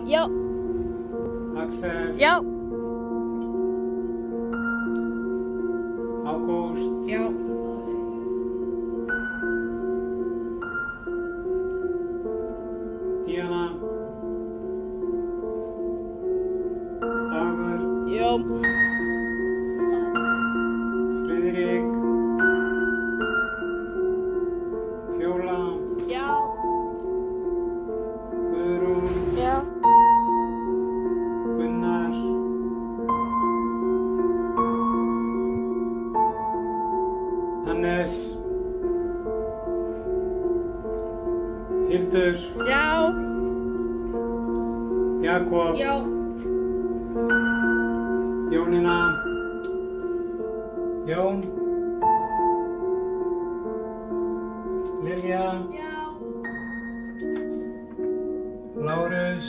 Já. Axel. Já. Ágúst. Já. Díana. Dagur. Já. Friðrik. Fjóla. Já. Guðrún. Já. Gunnar. Hannes. Hildur. Já. Jakob. Já. Jónína. Jón. Lilja. Já. Lárus.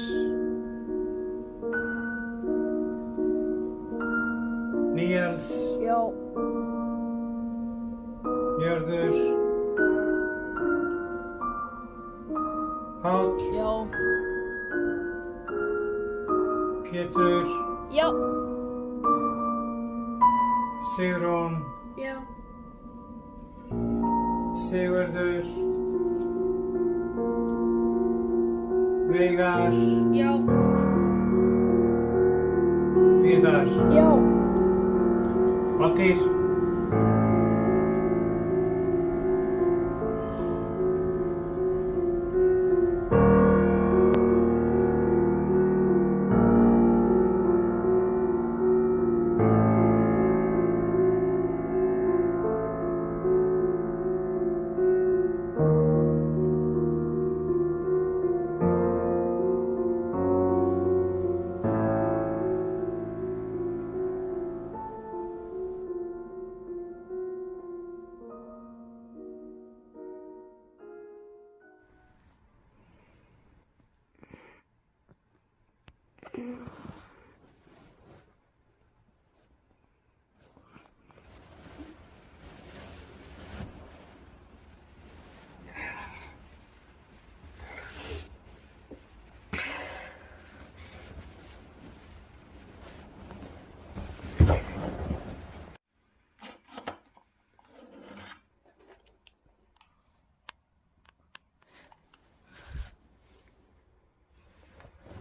Níels. Já. Njörður. Páll. Já. Pétur. Já. Sigrún. Já. Sigurður. Veigar. Já. Viðar. Já. Valtýr.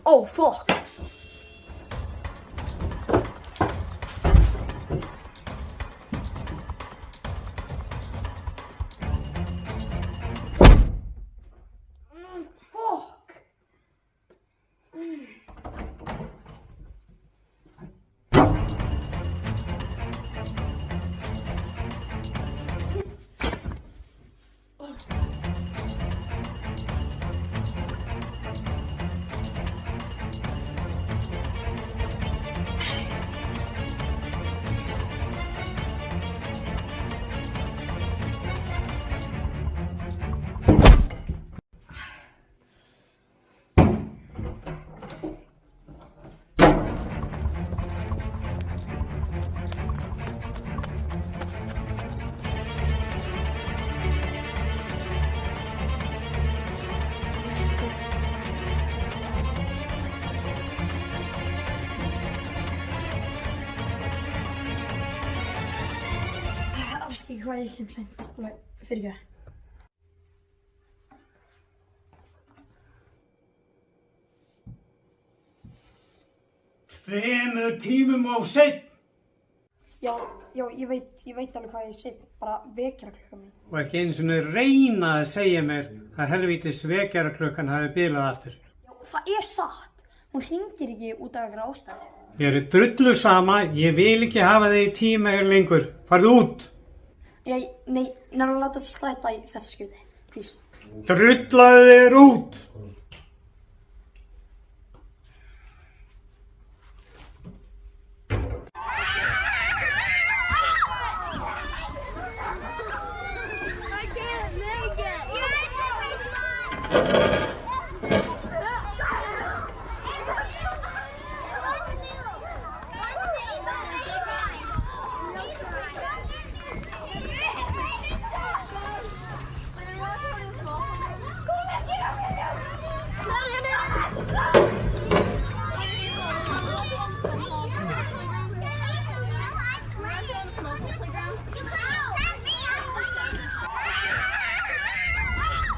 Oh, fuck. Afskil hvað ég kem seint. Fyrir ekki. Tveimur tímum of seinn. Já, ég veit alveg hvað ég set. Bara vekjaraklukkan mín. Og ekki einu svona reyna að segja mér að helvítis vekjaraklukkan hafi bilað aftur. Já, það er satt. Hún hringir ekki út af einhverja ástæðu. Mér er drullu sama, ég vil ekki hafa þig í tíma hér lengur. Farðu út! Nei, nefnilega láta þetta slæta í þetta skipti. Please. Drullaðu þér út!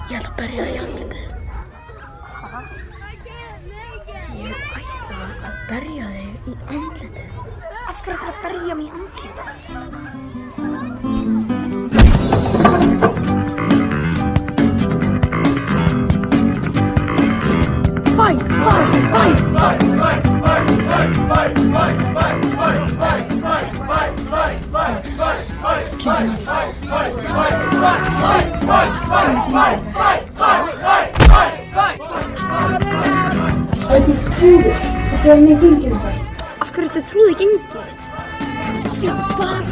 Ég ætla að berja þig í andlitið. Ég ætla að berja þig í andlitið. Af hverju ætlarðu að berja mig í andlitið? Fight, fight, fight, fight. Þetta er mjög gengið um það. Af hverju þetta trúði gengið þitt? Því bara.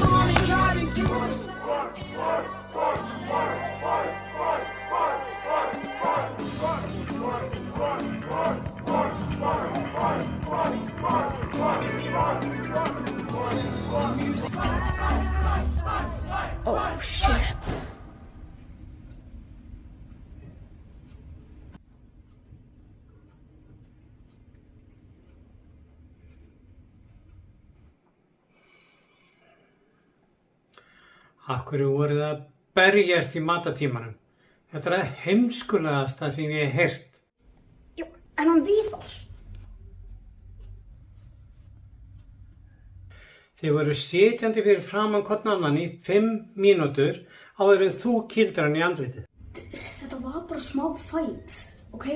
Oh shit. Af hverju voruð að berjast í matatímanum? Þetta er það heimskulegasta sem ég hef heyrt. Já, en hann Viðar. Þið voru sitjandi fyrir framan hvorn annan í 5 mínútur áður en þú kýldir hann í andlitið. Þetta var bara smá fight, ok?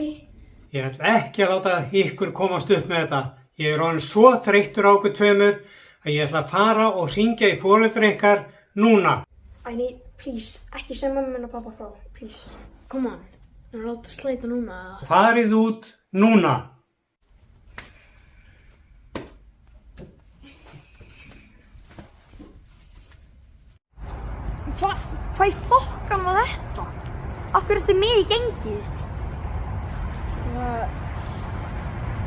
Ég ætla ekki að láta ykkur komast upp með þetta. Ég er orðinn svo þreyttur á okkur tveimur að ég ætla að fara og hringja í foreldra ykkar núna. Æ, nei, please, ekki segja mömmu minn og pappa frá, please. Come on, það er láta sleita núna eða? Farið út núna. Hvað í fokkan var þetta? Af hverju ertu með í gengið þitt?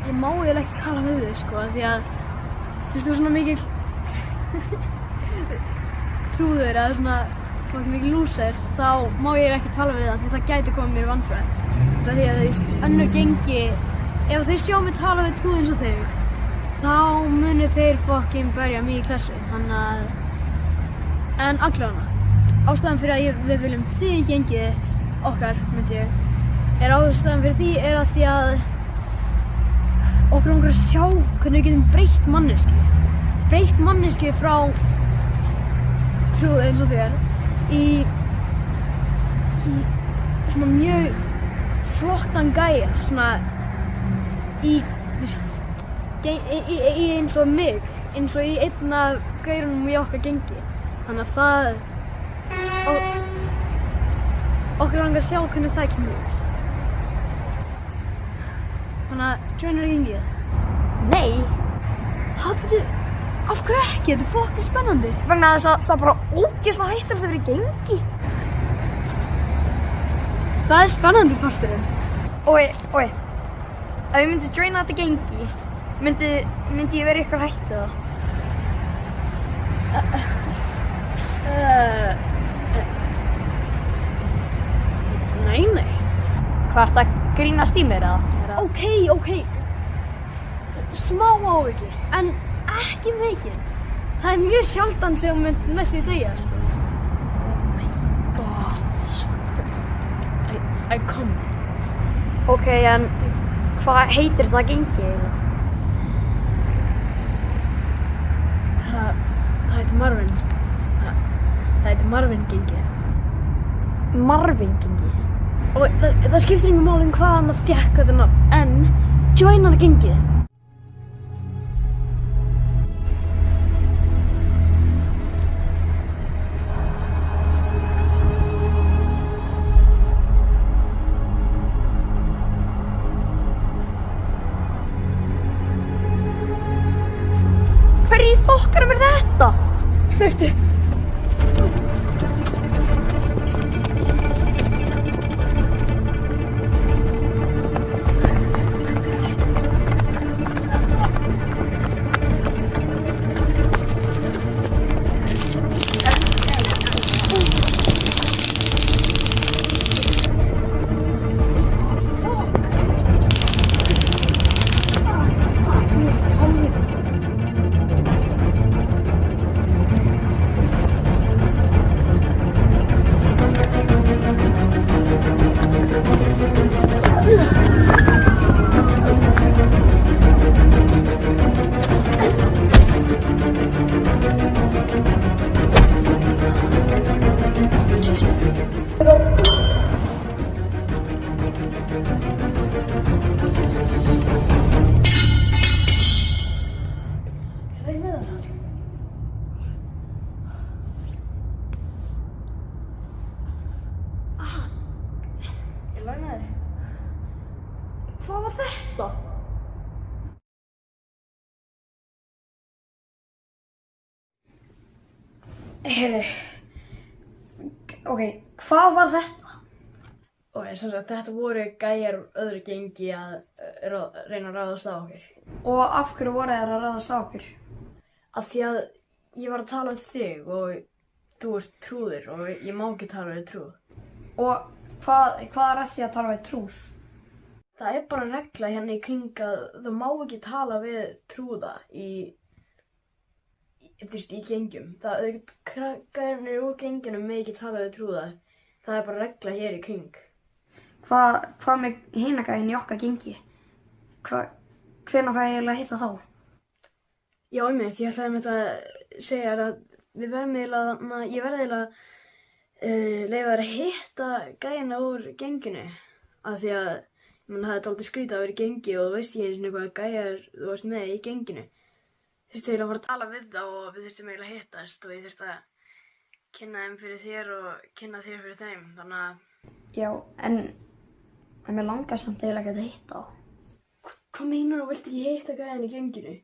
Ég má eiginlega ekki tala við þig, sko, því að þú veist, þú er svona mikil trúður eða svona mikil lúser, þá má ég ekki tala við það því það gæti komið mér í vandræði. Þetta því að þú veist, önnur gengi, ef þeir sjá mig tala við trúð eins og þau, þá munu þeir fokkin berja mig í klessu, þannig að, en allavega, ástæðan fyrir að við viljum þig í gengið þitt, okkar, myndi ég, ástæðan fyrir því að því að okkur langar að sjá hvernig við getum breytt manneskju. Breytt manneskju frá trúð eins og þér í svona mjög flottan gæja, svona í eins og mig, eins og í einn af gaurunum í okkar gengi. Þannig að það okkur langar að sjá hvernig það kemur út. Þannig að joinar í gengið? Nei. Hafðu, af hverju ekki? Þetta er fokkin spennandi. Vegna þess að það bara ógeðslega hættir að það verið gengi. Það er spennandi parturinn. Oi, ef ég myndi joina þetta gengi, myndi ég vera ykkur hættið það? Nei. Hvað ert að grínast í mér eða? Ok. Smá áhyggjur, en ekki mikið. Það er mjög sjaldan sem hún mynd næst í dauða, sko. Oh my god. I come. Ok, en hvað heitir það gengi eiginlega? Það heitir Marvin. Það heitir Marvin gengið. Marvin gengið? Og það skiptir engum máli hvaðan það fékk þetta nafn, en joinar gengið. Hverjir fokkarum er þetta? Hlaustu. Heyrðu, ok, hvað var þetta? Og þetta voru gæjar úr öðru gengi að reyna að ráðast á okkur. Og af hverju voru þær að ráðast á okkur? Af því að ég var að tala um þig og þú ert trúður og ég má ekki tala við trúð. Og hvað er eftir að tala við trúð? Það er bara regla hérna í kring að þú má ekki tala við trúða í gengjum. Gæjarnir úr gengjunum með ekki tala við trúða. Það er bara regla hér í kring. Hvað með hinagæðin í okkar gengi? Hvenær fæ ég eiginlega að hitta þá? Já, einmitt, ég ætlaði að segja að ég verði eiginlega leyfa þér að hitta gæjana úr genginu. Af því að það er dálítið skrítið að vera í gengi og þú veist ekki einu sinni hvað gæjar þú ert með í genginu. Þurfti eiginlega að fara að tala við þá og við þurftum eiginlega að hittast og ég þurfti að kynna þeim fyrir þér og kynna þér fyrir þeim, þannig að... Já, en mér langar samt eiginlega ekki að hitta þá. Hvað meinar þú vilt ekki hitta gæjan í genginu?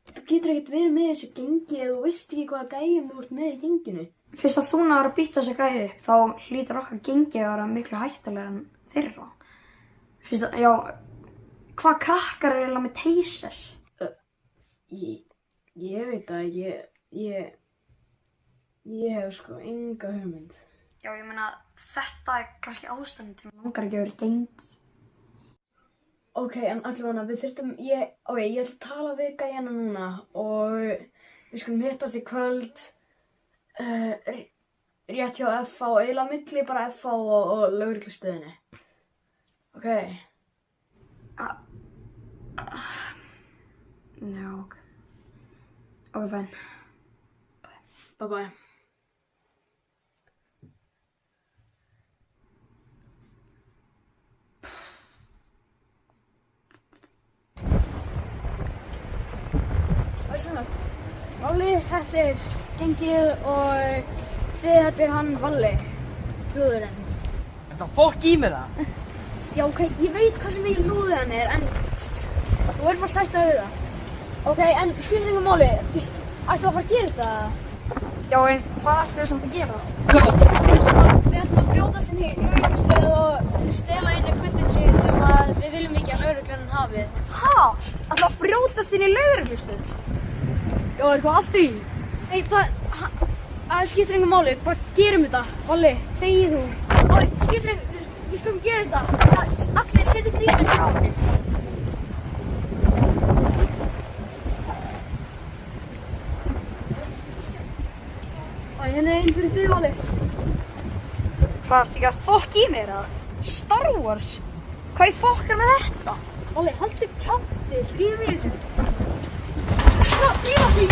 Þú getur ekkert verið með þessu gengi ef þú veist ekki hvaða gæjum þú ert með í genginu. Fyrst að þú náður að býta þessu gæju upp, þá hlýtur okkar gengi að vera miklu hættulega en þeirra. Fyrst að, já, hvað krakkar er eiginlega með taser? Ég veit að ég hef sko enga hugmynd. Já, ég meina, þetta er kannski ástæðan til að langar ekki að vera í gengi. Ok, en allavega við þurftum, ég ætla að tala við gæjana núna og við skulum hittast í kvöld rétt hjá FH, eiginlega milli bara FH og lögreglustöðinni. Ok. Já, ok. Ok, fæn. Bye bye. Valli, þetta er gengið og þetta er hann Valli, trúðurinn. Þetta fokk í mig það! Já, ok, ég veit hvað sem mikið lúður hann er, en þú verður bara sætt að við það. Ok, en skiptir einhver máli, ættu að fara að gera þetta? Já, en hvað ættu við samt að gera? Við ætlum að brjótast inn í lögreglustöð og stela inn í footage sem við viljum ekki að lögreglan hafi. Ha? Ættu að brjótast inn í lögreglustöð? Já, er eitthvað að því? Nei, það skiptir einhver máli, bara gerum þetta. Valli, þegið þú. Við skulum gera þetta. Allir setja grípinn frá mig. Hérna er einn fyrir þig, Valli. Hvað ertu ekki að fokk í mér eða? Star Wars? Hvað í fokk er með þetta? Valli, haltu kjafti, drífum í þessu. Drífa því!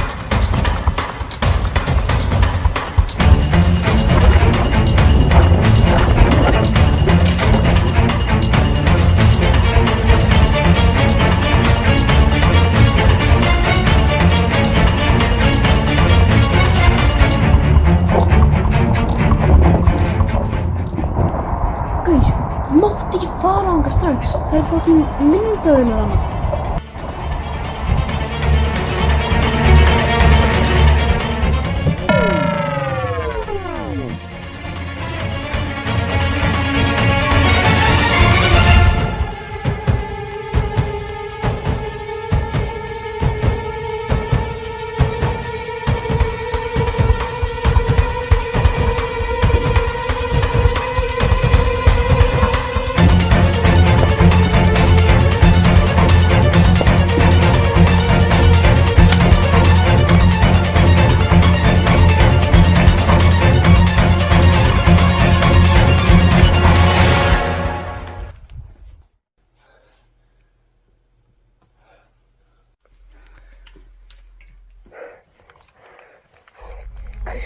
Gaur, þú mátt ekki fara þangað strax. Það er fucking myndavélar þarna.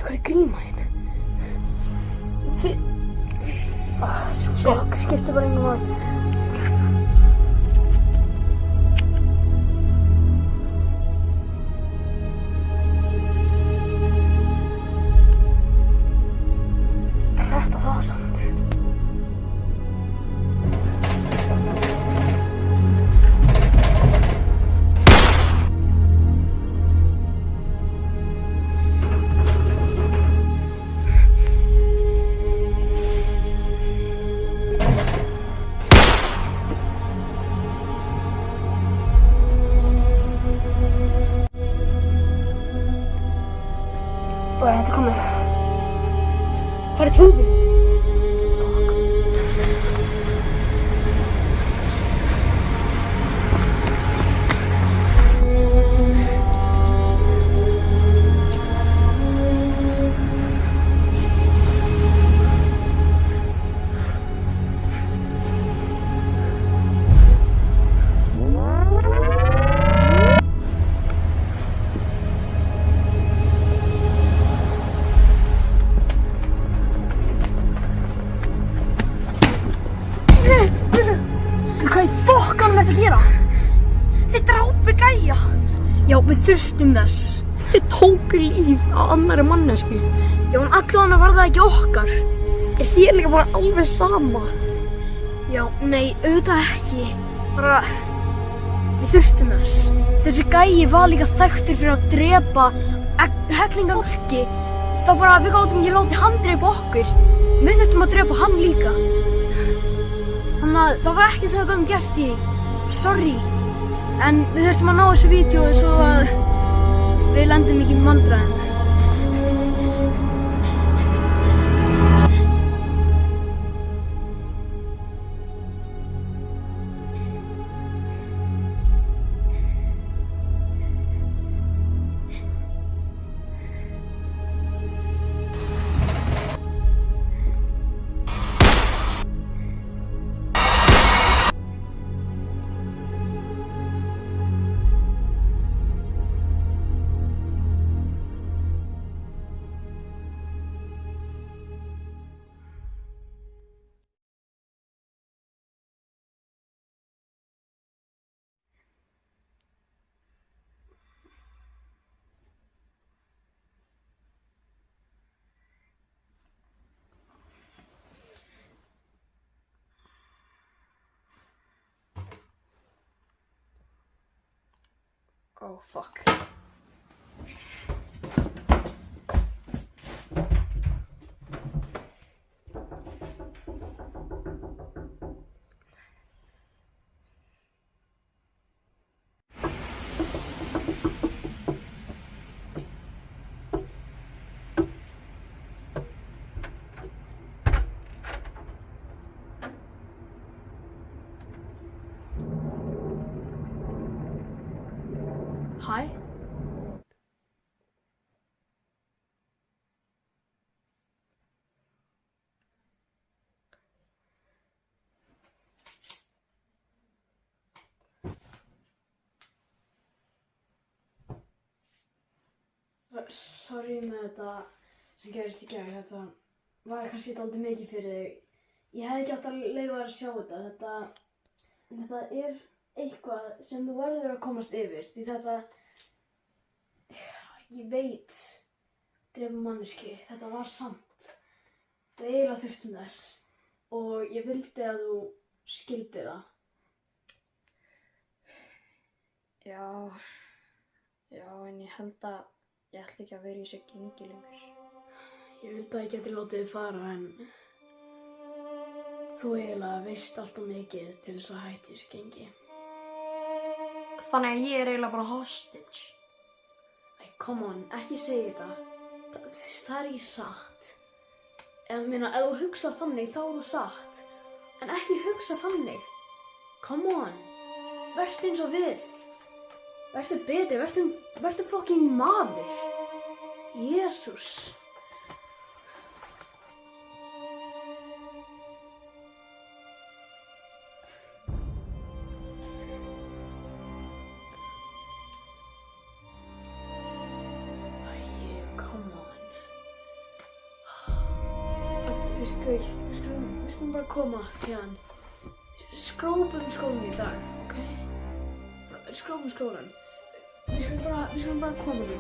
Hvað er gríma hérna? Sjokk, skiptir bara einhver máli. Er þetta það samt? húfum. Hvað í fokkanum ertu að gera? Þið drápu gæja. Já, við þurftum þess. Þið tóku líf á annari mannesku. Já, en allavega var það ekki okkar. Er þér líka bara alveg sama? Já, nei, auðvitað ekki. Bara, við þurftum þess. Þessi gæi var líka þekktur fyrir að drepa heklinga fólki. Þá bara, við gátum ekki látið hann drepa okkur. Við þurftum að drepa hann líka. Þannig að það var ekki sem við gátum gert í. Sorry. En við þurftum að ná þessu vídeói svo að við lendum ekki í vandræðum. Oh, fuck. Hæ? Sorry með þetta sem gerist í gær. Þetta var kannski dálítið mikið fyrir þig. Ég hefði ekki átt að leyfa þér að sjá þetta. Þetta er eitthvað sem þú verður að komast yfir. Því þetta, ég veit, drepa manneskju, þetta var samt. Við eiginlega þurftum þess og ég vildi að þú skildir það. Já, en ég held að ég ætla ekki að vera í þessu gengi lengur. Ég vildi að ég geti látið þið fara en þú eiginlega veist alltaf mikið til þess að hætta í þessu gengi. Þannig að ég er eiginlega bara hostage. Æ, come on, ekki segja þetta. Það er ekki satt. Ef þú hugsað þannig þá er það satt. En ekki hugsa þannig. Come on, vertu eins og við. Vertu betri, vertu fucking maður. Jesús. Við skulum bara koma hérna. Skrópum skólann í dag, ok? Skrópum skólann. Við skulum bara koma nú.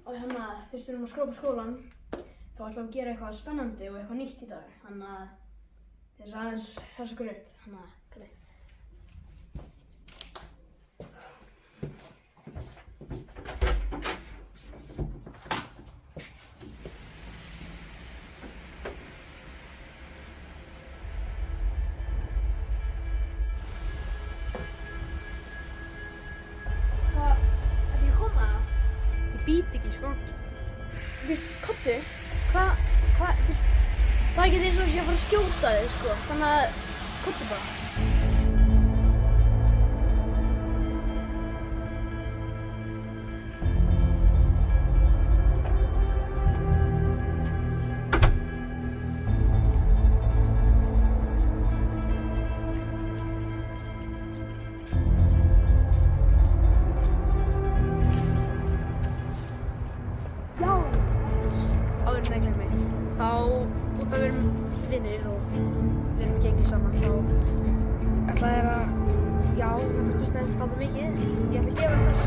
Og þannig að fyrst við erum að skrópa skólann þá ætlum við að gera eitthvað spennandi og eitthvað nýtt í dag. Þannig að Þess aðeins þess okkur upp. Hanna, hvernig? Být ekki, sko. Þú veist, Kottu, hvað, þú veist, það er ekki eins og sé að fara að skjóta þig, sko. Þannig að, Kottu bara. Þá, út af við erum vinnir og við erum gengið saman, þá ætla ég að, já, þetta kostaði alltaf mikið, ég ætla að gefa þess.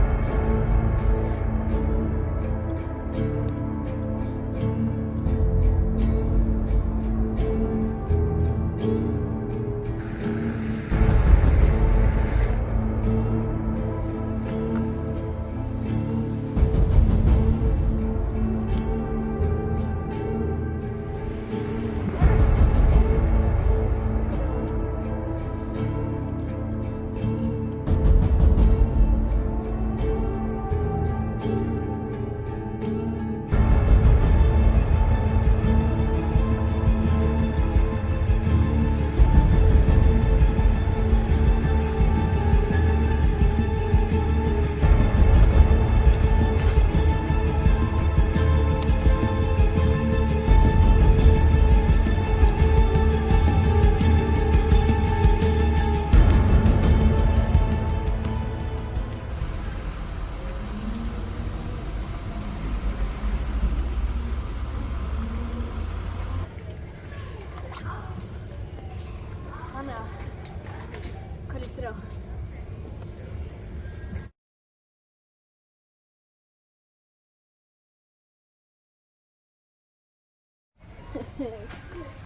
Hvað líst þér á?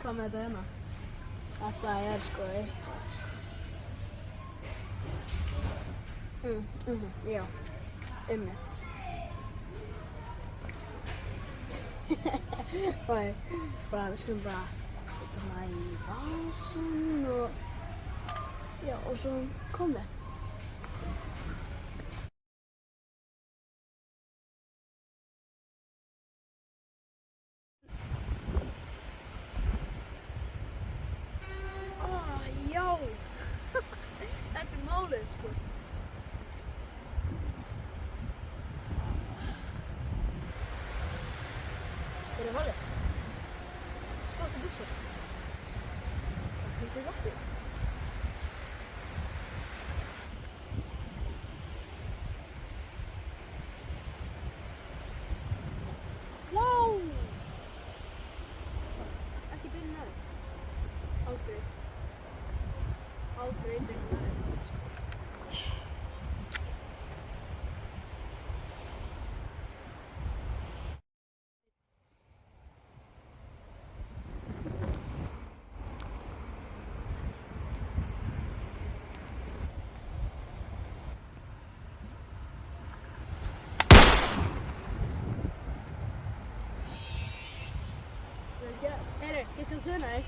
Hvað með þetta hérna? Þetta er sko eitthvað, sko. Já, einmitt. Og bara, við skulum bara setja hana í vasinn og já, og svo komið. Já, þetta er málið, sko. Þetta er málið. Skottu byssur. Það fylgir í loftið. Wow! Ekki byrja með það. Aldrei. Aldrei byrja með það. Heyru, ég skal tuna þig.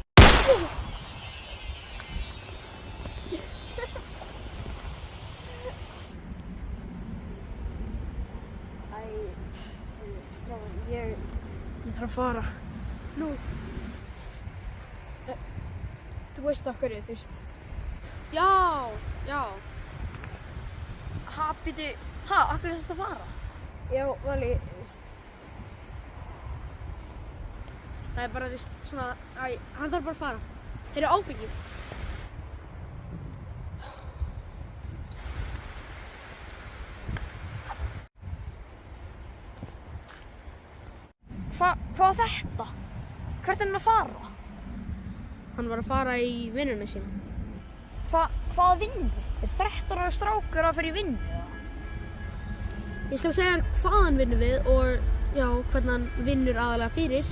Strákar, ég þarf að fara. Nú. Þú veist af hverju, þú veist. Já, já. Ha, býtu, af hverju er þetta að fara? Já, Vali, þú veist. Það er bara, þú veist, svona, hann þarf bara að fara. Þeir eru áfengir. Hvað var þetta? Hvert er hann að fara? Hann var að fara í vinnuna sína. Hvaða vinnu? Er 13 ára strákur að fara í vinnu? Ég skal segja hvað hann vinnur við og já, hvernig hann vinnur aðalega fyrir.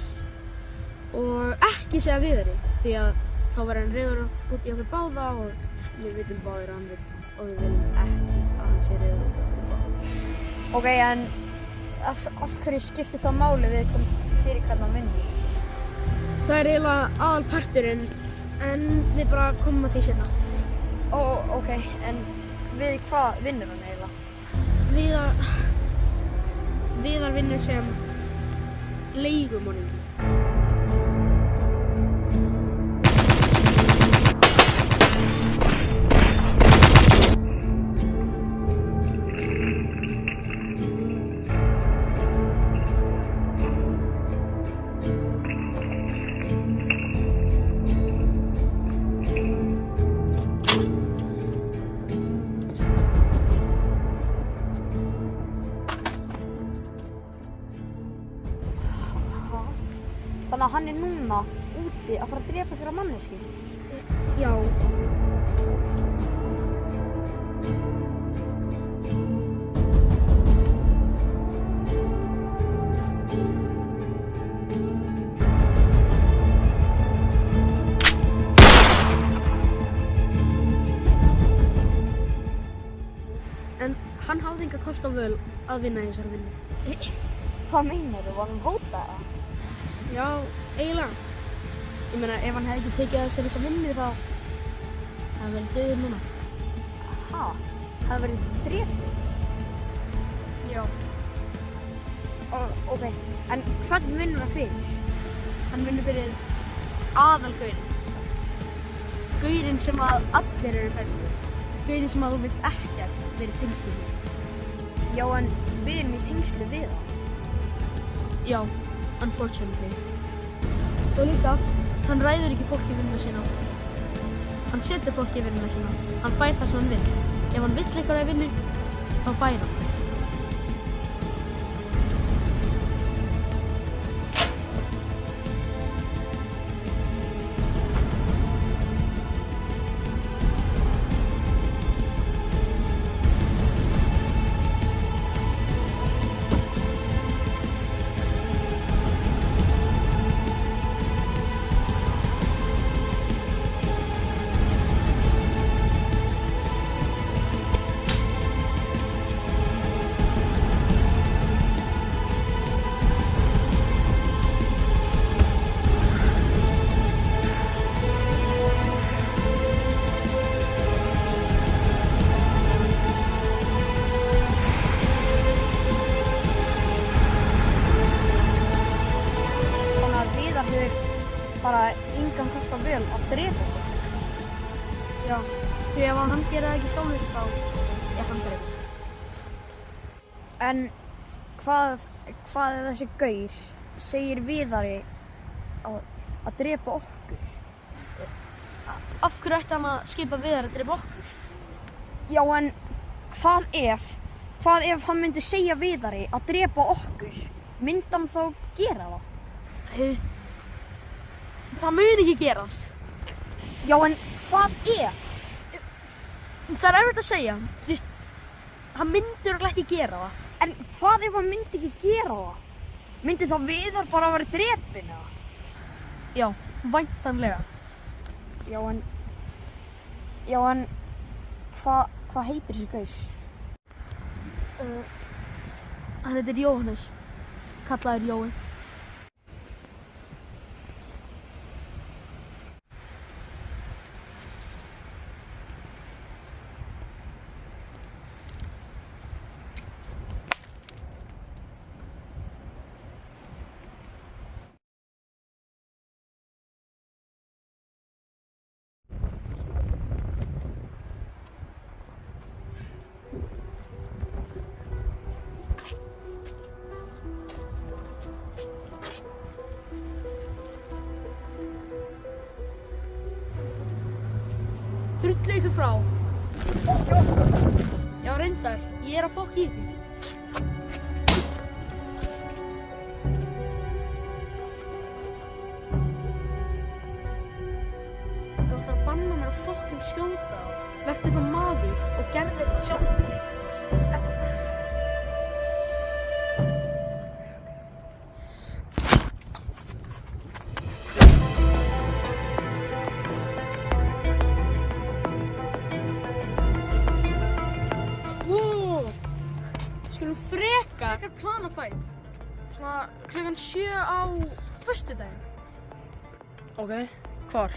Og ekki segja við henni, því að þá verður hann reiður út í okkur báða og við vitum báðir að hann vill og við viljum ekki að hann sé reiður út í okkur báða. Ok, en af hverju skiptir það máli við fyrir hvernig hann vinnur? Það er eiginlega aðalparturinn en við bara komum að því seinna. Ok, en við hvað vinnur hann eiginlega? Viðar vinnur sem leigumorðingi. Þannig að hann er núna úti að fara að drepa einhverja manneski? Já. En hann hafði enga kost á völ að vinna í þessari vinnu. Hvað meinarðu? Var hann hótað það? Já, eiginlega. Ég meina, ef hann hefði ekki tekið að sér þessa vinnu þá hefði verið dauður núna. Ha? Hefði verið drepið? Já. Ok, en hvern vinnur hann fyrir? Hann vinnur fyrir aðalgaurinn. Gaurinn sem að allir eru hræddir. Gaurinn sem að þú vilt ekkert verið tengslu við. Já, en við erum í tengslu við hann. Já, unfortunately. Og líka, hann ræður ekki fólk í vinnuna sína. Hann setur fólk í vinnuna sína. Hann fær það sem hann vill. Ef hann vill eitthvað í vinnu, þá fær hann. Bara engan kost á völ að drepa okkur. Já, því ef hann gerir það ekki sjálfur þá er hann drepinn. En hvað er þessi gaur segir Viðari að drepa okkur? Af hverju ætti hann að skipa Viðari að drepa okkur? Já, en hvað ef hann myndi segja Viðari að drepa okkur? Myndi hann þá gera það? Hefst, það mun ekki gerast. Já, en hvað ef? Það er erfitt að segja. Þú veist, hann myndi örugglega ekki gera það. En hvað ef hann myndi ekki gera það? Myndi þá Viðar bara að vera drepinn eða? Já, væntanlega. Já, en hvað heitir þessi gaur? Hann heitir Jóhannes. Kallaður Jói. Drullu ykkur frá. Já, reyndar. Ég er að fokka í ykkur. Þú ætlar að banna mér að fokkin skjóta. Vertu það maður og gerðu þetta sjálfur. klukkan 7 á föstudaginn. Ok, hvar?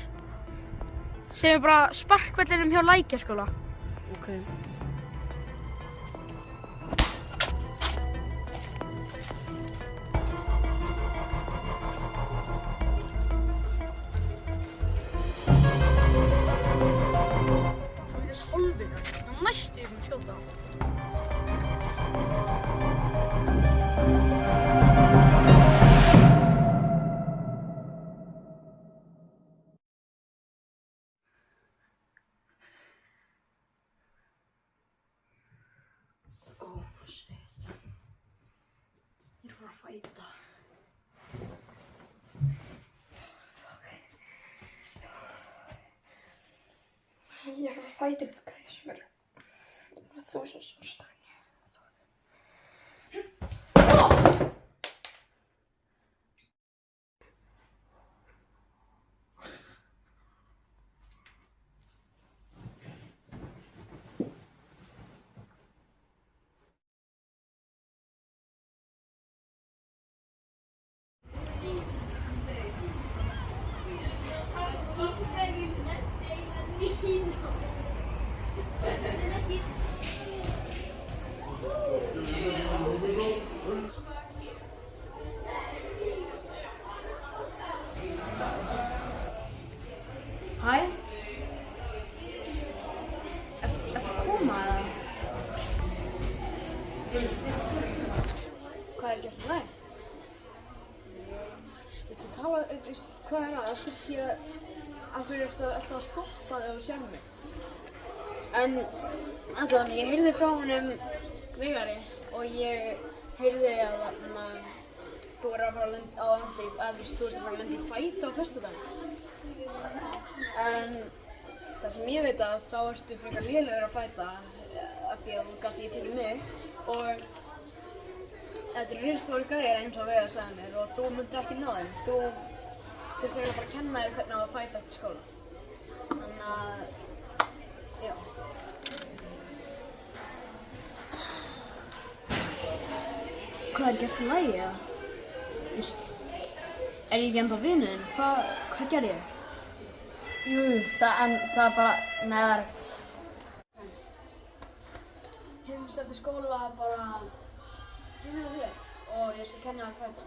Segjum bara sparkvellinum hjá Lækjaskóla. Ok. Það er þess hálfinu. Það næstu ég sem skjóta á. Oh shit. Ég að fæta. Ég að fæta eitthvað gæsver. Þú svo svarstæðin. Hæ? Ertu að koma eða? Hvað er gert með þig? Ég ætla að tala, hvað er það? Af hverju ertu að stoppa þig og sjá mig? En allavega, ég heyrði frá honum Vigari og ég heyrði að þú er að fara að lenda í fæti á föstudaginn. En það sem ég veit að þá ertu frekar lélegur að fæta af því að þú gast ekki til mig og þetta risastórir gæjar eins og Veigar sagði mér og þú myndi ekki ná þeim. Þú þurfti eiginlega bara að kenna þér hvernig á að fæta eftir skóla. Þannig að, já. Hvað er gert í lagi eða? Er ég ekki ennþá vinur þinn? Hvað gerði ég? Jú, það er bara, nei það er ekkert. Heimst eftir skóla bara heimil og þér og ég skal kenna þér fæta.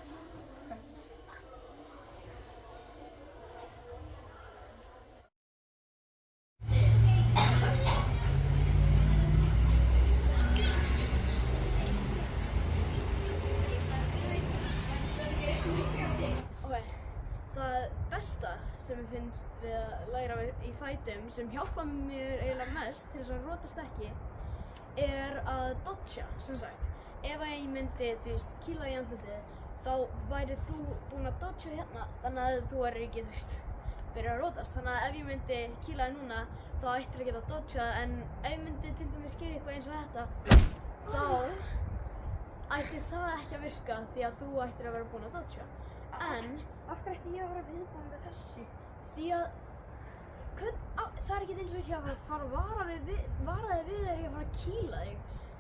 Það besta sem ég finnst við að læra í fætum sem hjálpa mér eiginlega mest til þess að rotast ekki er að dodgea, sem sagt. Ef ég myndi, kýla í andlitið, þá væri þú búinn að dodgea hérna, þannig að þú værir ekki, byrja að rotast. Þannig að ef ég myndi kýla þig núna, þá ættir að geta dodgeað, en ef ég myndi til dæmis gera eitthvað eins og þetta, þá ætti það ekki að virka því að þú ættir að vera búinn að dodgea. En af hverju ætti ég að vera viðbúin við þessu? Því að það er ekkert eins og ég sé að fara að vara þig við þegar ég að fara að kýla þig.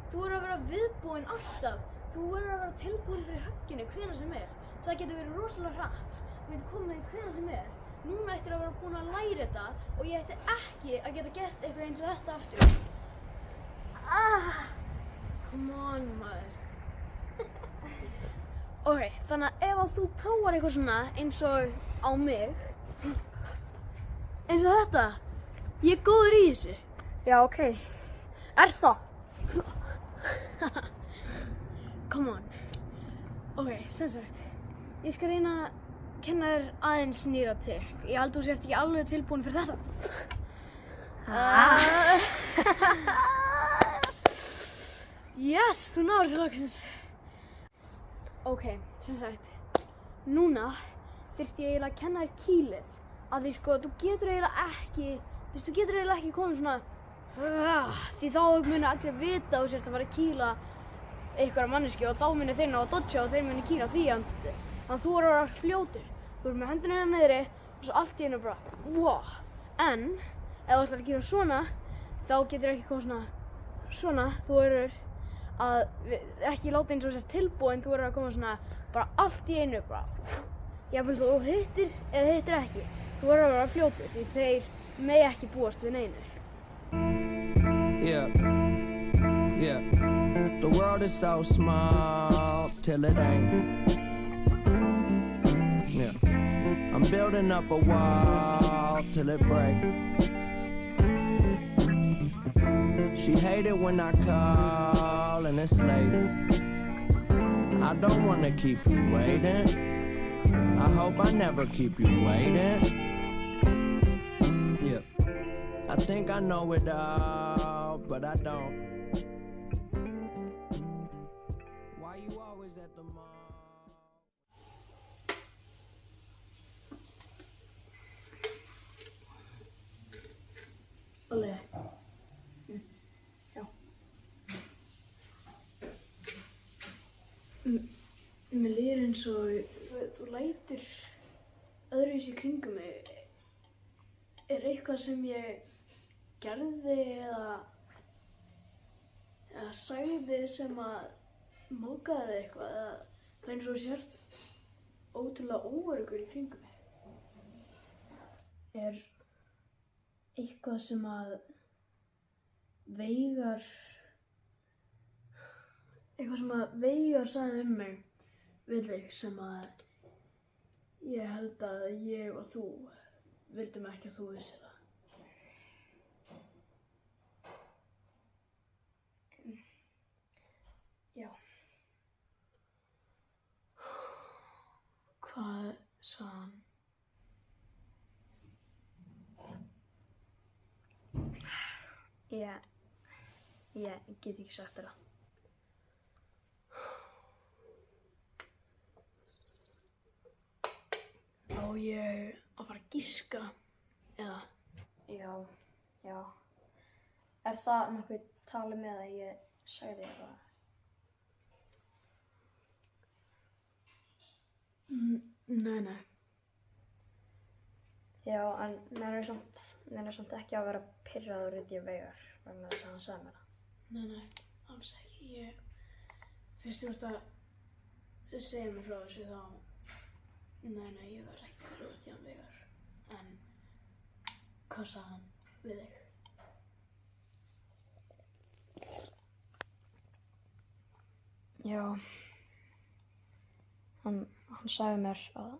Þú verður að vera viðbúin alltaf. Þú verður að vera tilbúin fyrir högginu hvenær sem er. Það getur verið rosalega hratt. Þú getur komið hvenær sem er. Núna ættir að vera búin að læra þetta og ég ætti ekki að geta gert eitthvað eins og þetta aftur. Come on, maður. Ok, þannig að ef þú prófar eitthvað svona eins og á mig, eins og þetta, ég er góður í þessu. Já, ok. Er það? Come on. Ok, sem sagt, ég skal reyna að kenna þér aðeins nýra trikk. Ég held þú sért ekki alveg tilbúin fyrir þetta. Yes, þú náður þessu loksins. Ok, sem sagt, núna þyrfti ég eiginlega að kenna þér kýlið. Að því þú getur eiginlega ekki komið svona því þá munu allir vita að þú sért að fara að kýla einhverja manneskju og þá munu þeir ná að dodgea og þeir munu kýla því þannig að þú verður að vera fljótur. Þú verður með hendina hérna niðri og svo allt í einu bara wow. En ef þú ætlar að gera svona þá getur ekki komið svona þú verður að ekki láta eins og þess tilbúin, þú verður að koma svona bara allt í einu, bara. Jafnvel þú hittir eða hittir ekki. Þú verður að vera fljótur því þeir megi ekki búast við neinu. Yeah, yeah. The world is so small till it ain't. Yeah, I'm building up a wall till it break. She hate it when I call and it's late. I don't wanna keep you waiting. I hope I never keep you waiting. Yeah, I think I know it all, but I don't. Why you always at the mall? Olli. Já. Mér líður eins og þú lætur öðruvísi í kringum mig. Er eitthvað sem ég gerði eða sagði sem að móðgaði eitthvað eða það er eins og þú sért ótrúlega óöruggur í kringum mig. Er eitthvað sem að Veigar sagði mig við þig sem að ég held að ég og þú vildum ekki að þú vissir það. Já. Hvað sagði hann? Ég get ekki sagt þér það. Á ég að fara að giska eða? Já. Er það nokkuð talið með að ég sagði þér það? Nei. Já, en nennir samt ekki að vera pirraður út í Veigar vegna þess að hann sagði mér það. Nei, alls ekki. Fyrst þú ert að segja mér frá þessu þá... Nei, ég var ekki pirraður út í hann Veigar. En hvað sagði hann við þig? Já, hann sagði mér að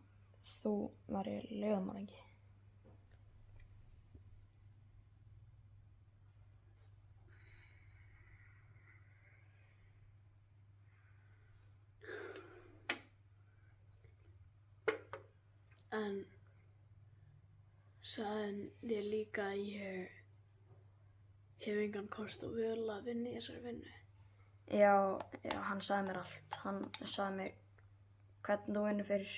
þú væri leigumorðingi. En sagði hann þér líka að ég hef engan kost á völ að vinna í þessari vinnu? Já, hann sagði mér allt. Hann sagði mér hvernig þú vinnur fyrir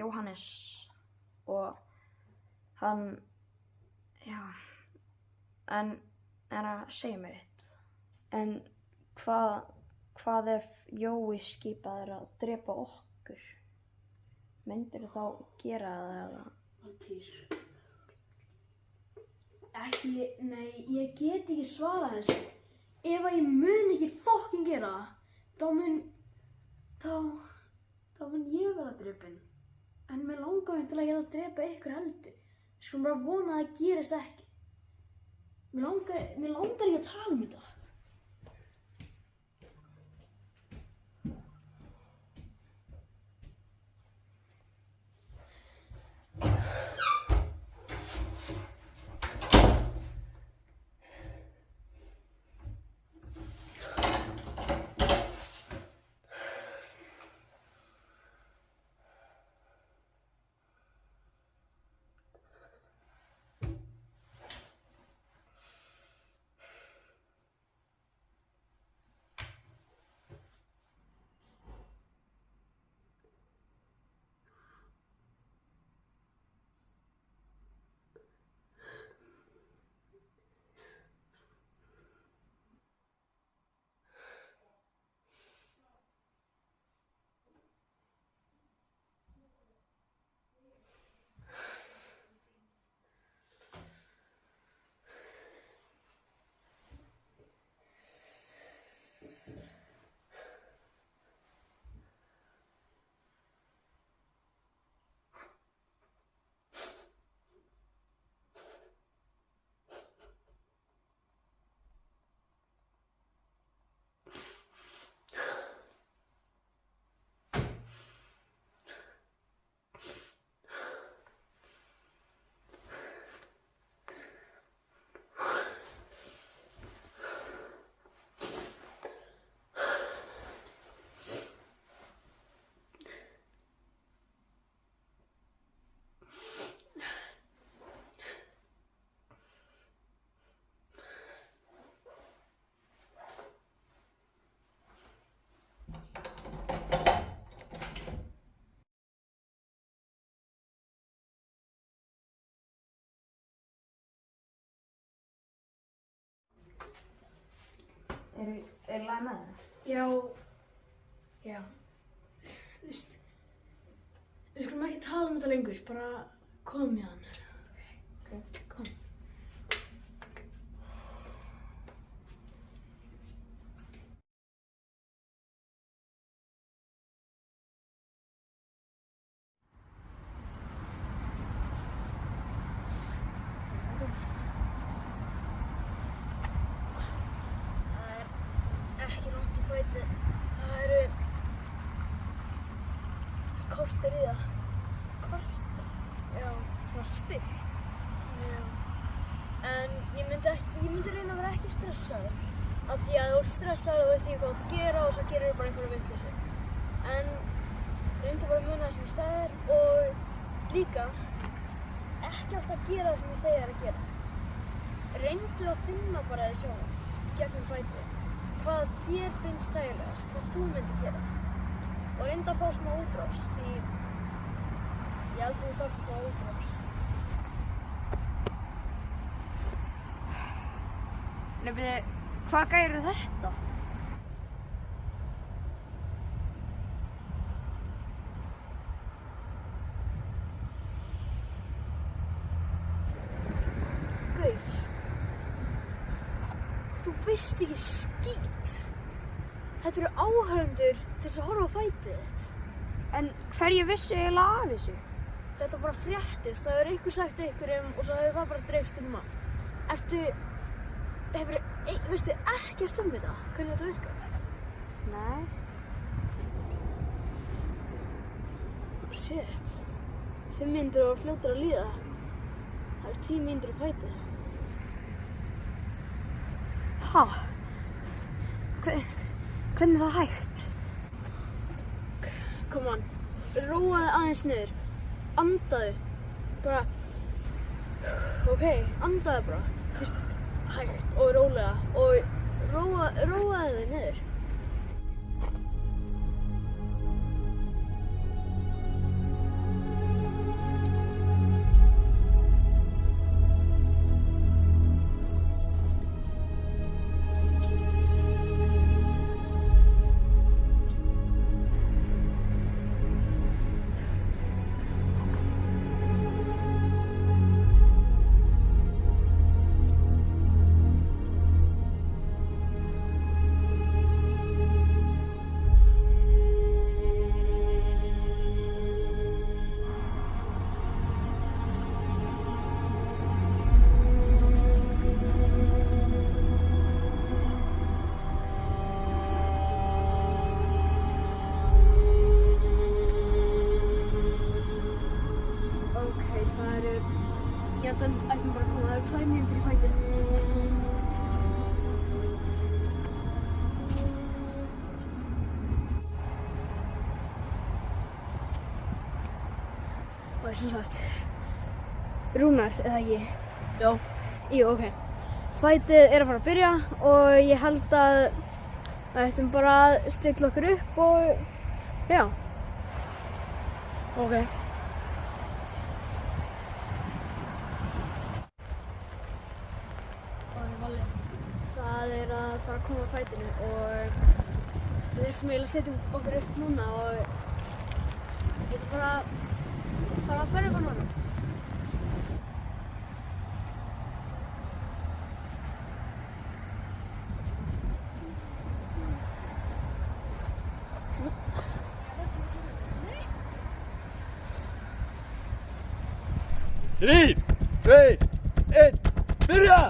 Jóhannes og hann, en að segja mér eitt. En hvað ef Jói skipaði að drepa okkur? Myndirðu þá gera það eða? Valtýr. Nei, ég get ekki svarað þessu. Ef að ég mun ekki fucking gera það, þá mun ég vera drepinn. En mér langar mig til að geta að drepa ykkur heldur. Við skulum bara vona að það gerist ekki. Mér langar ekki að tala um þetta. í lagi með það? Já. Þú veist, við skulum ekki tala um þetta lengur, bara komum með hann. Ok. Kom. Ekki langt í fæti. Það eru korter í það. Korter? Já, svona stygg. Já. En ég myndi reyna að vera ekki stressaður. Af því að þú ert stressaður og veist ekki hvað þú átt að gera og svo gerir þú bara einhverja vitleysu. En reyndu bara að muna það sem ég segi þér og líka ekki alltaf gera það sem ég segi þér að gera. Reyndu að finna bara þig sjálf gegnum fæti. Hvað þér finnst þægilegast, hvað þú myndir gera. Og reyndu að fá smá útrás, því ég held að þú þarft smá útrás. Nei, byrju, hvað gæri þetta? Gaur, þú veist ekki skít. Þetta eru áhörfundur til þess að horfa á fætið þitt. En hverju vissu eiginlega af þessu? Þetta bara fréttist, það hefur einhver sagt einhverjum og svo hefur það bara dreifst um allt. Veistu ekkert um þetta? Hvernig þetta virkar? Nei. Shit. 5 mínútur og fljótar að líða. Það eru 10 mínútur í fætið. Ha? Hvernig er það hægt? Come on, róaðu aðeins niður. Andaðu. Bara, ok, andaðu bara. Fyrst hægt og rólega og róaðu þig niður. Ég held að ættum bara að koma, það eru 2 mínútur í fætið. Og sem sagt, Rúnar, eða ekki? Já. Jú, ok. Fætið er að fara að byrja og ég held að við ættum bara að stilla okkur upp og já. Ok. Það er að fara að koma á fætinu og við þurfum eiginlega að setja okkur upp núna og ég ætla bara að fara að berja okkur núna. Þrír, tveir, einn, byrja!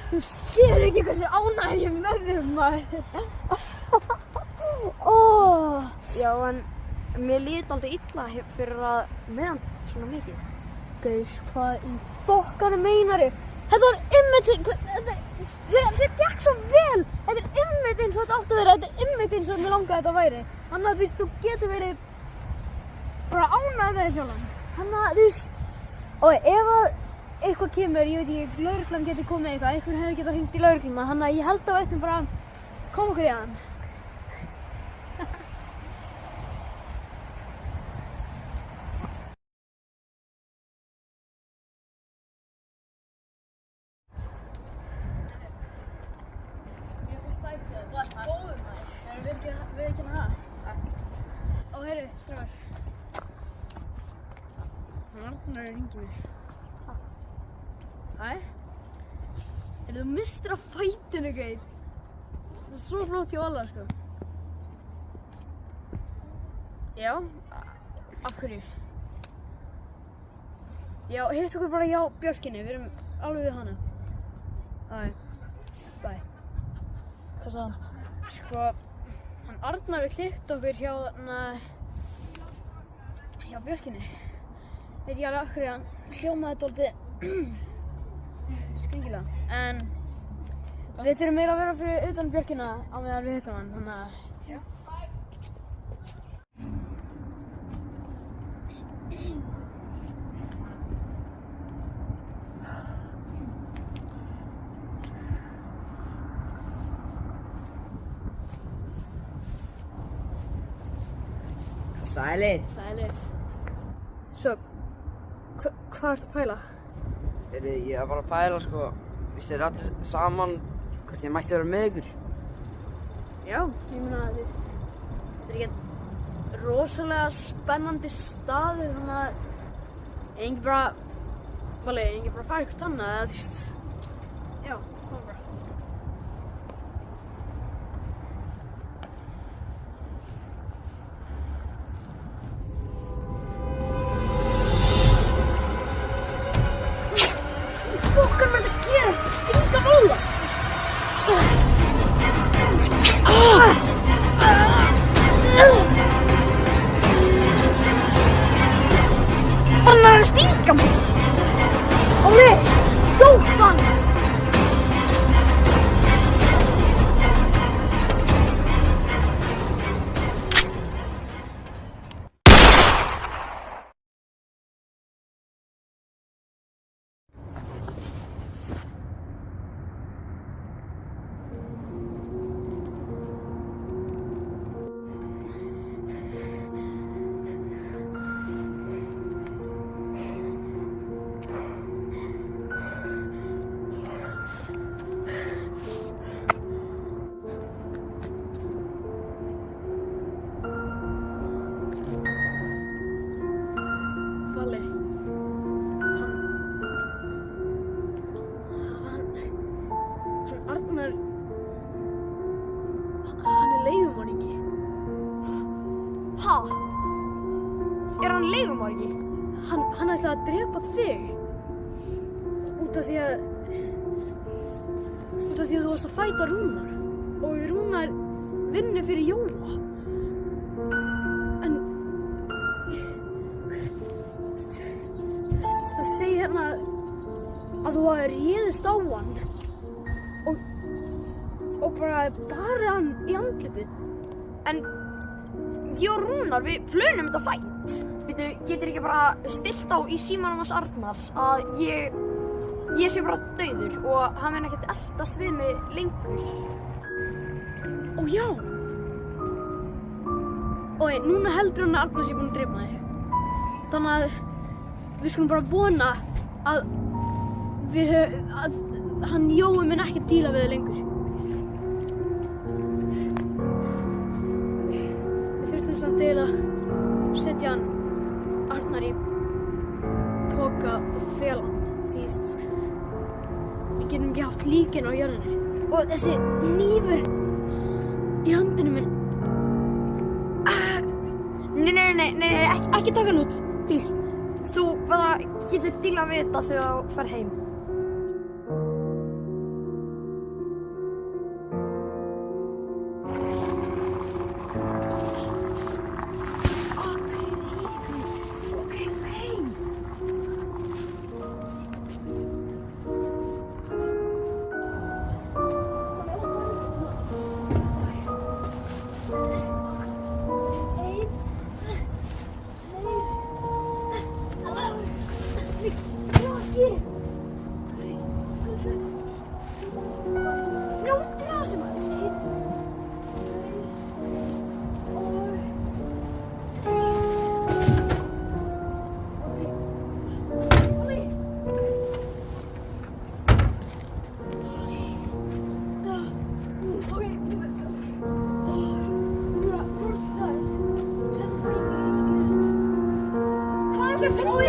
Þú skilur ekki hversu ánægður ég er með þér, maður. Já, en mér líður aldrei illa fyrir að meðan svona mikið. Gaur, hvað í fokkanum meinaru? Þetta var einmitt, þetta gekk svo vel. Þetta er einmitt eins og þetta átti að vera, þetta er einmitt eins og mér langaði að þetta væri. Þannig að þú getur verið bara ánægð með þér sjálfan. Þannig að og ef að eitthvað kemur, ég veit ekki, lögreglan getur komið eitthvað, einhver hefði getað hringt í lögregluna, þannig að ég held að við ættum bara að koma okkur í hann. Við ekki það. Og heyrðu, strákar. Hann Arnar er að hringja mig. Hæ? Þú mistir af fætinu, gaur. Það er svo flott hjá alla, sko. Já, af hverju? Já, hitt okkur bara hjá Björkinni, við erum alveg við hana. Bæ. Hvað sagði hann? Sko, hann Arnar við klippt okkur hjá Björkinni. Veit ekki alveg af hverju hann hljómaði dálítið skringilega. En við þurfum meira að vera fyrir utan Björkina á meðan við hittum hann, þannig að... Já. Sælir. Sælir. Svo, hvað ertu að pæla? Ég var bara að pæla, sko. Við séum allir saman hvort ég mætti vera með ykkur. Já, ég meina að þetta er ekki rosalega spennandi staður, þannig að engin bara fara eitthvað annað, eða þú veist. Já, koma bara. Er hann leigumorgi? Hann ætlaði að drepa þig. Út af því að þú varst að fæta Rúnar. Og Rúnar vinnur fyrir Jóla. En það segir hérna að þú hafi réðist á hann. Og bara hann í andlitið. En ég og Rúnar, við plönum þetta fætt. Getur ekki bara stillt á í símanum hans Arnars að ég sé bara dauður og hann mun ekkert eltast við mig lengur. Ó já! Og núna heldur hann að Arnar sé búinn að drepa þig. Þannig að við skulum bara vona að hann Jói mun ekki díla við þig lengur. Við þurftum samt til að setja hann Arnar í poka og fela hann, því við getum ekki haft líkin á jörðinni. Og þessi hnífur í höndinu minn. Nei, ekki taka hann út, please. Þú bara getur dílað við þetta þegar þú ferð heim.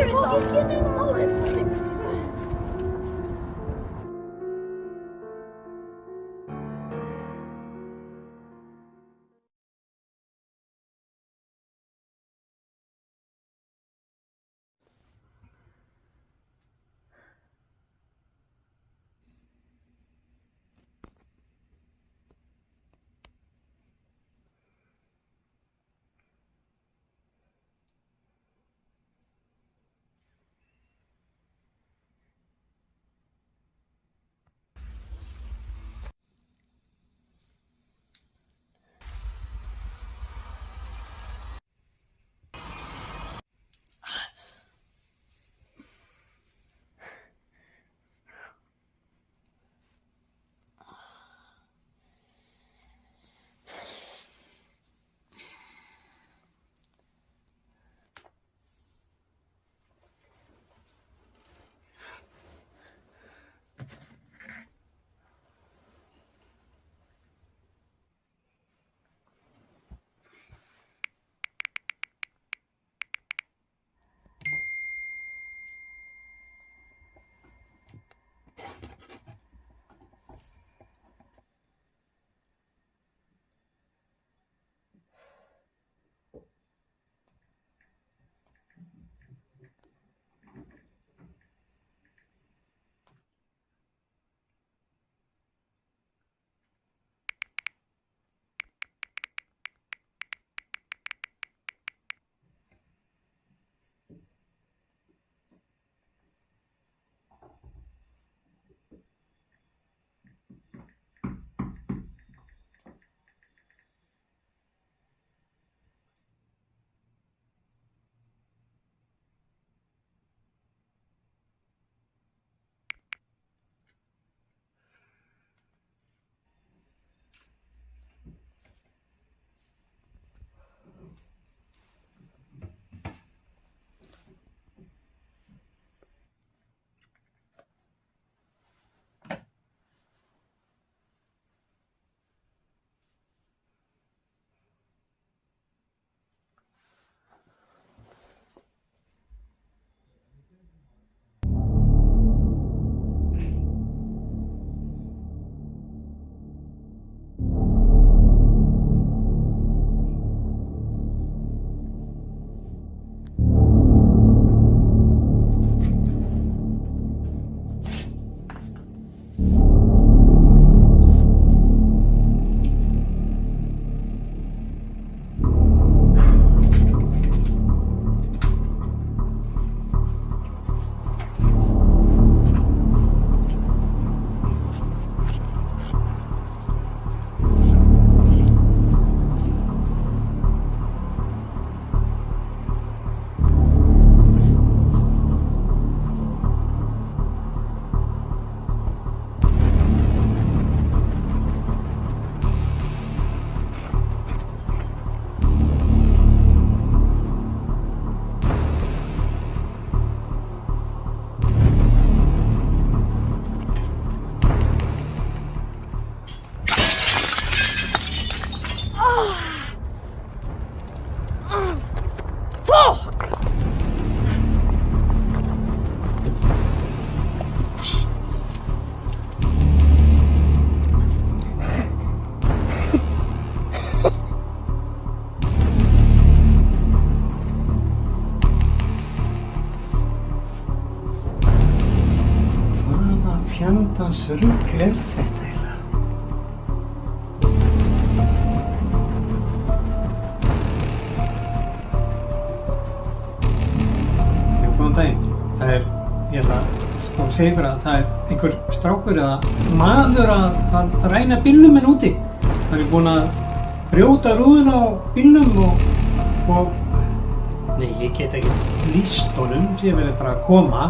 Það skiptir engu máli. fjandans rugl er þetta eiginlega? Já, góðan daginn. Það er, ég ætla að segja ykkur að það er einhver strákur eða maður að ræna bílnum minn úti. Það er búinn að brjóta rúðuna á bílnum og nei, ég get ekkert lýst honum, ég verði bara að koma.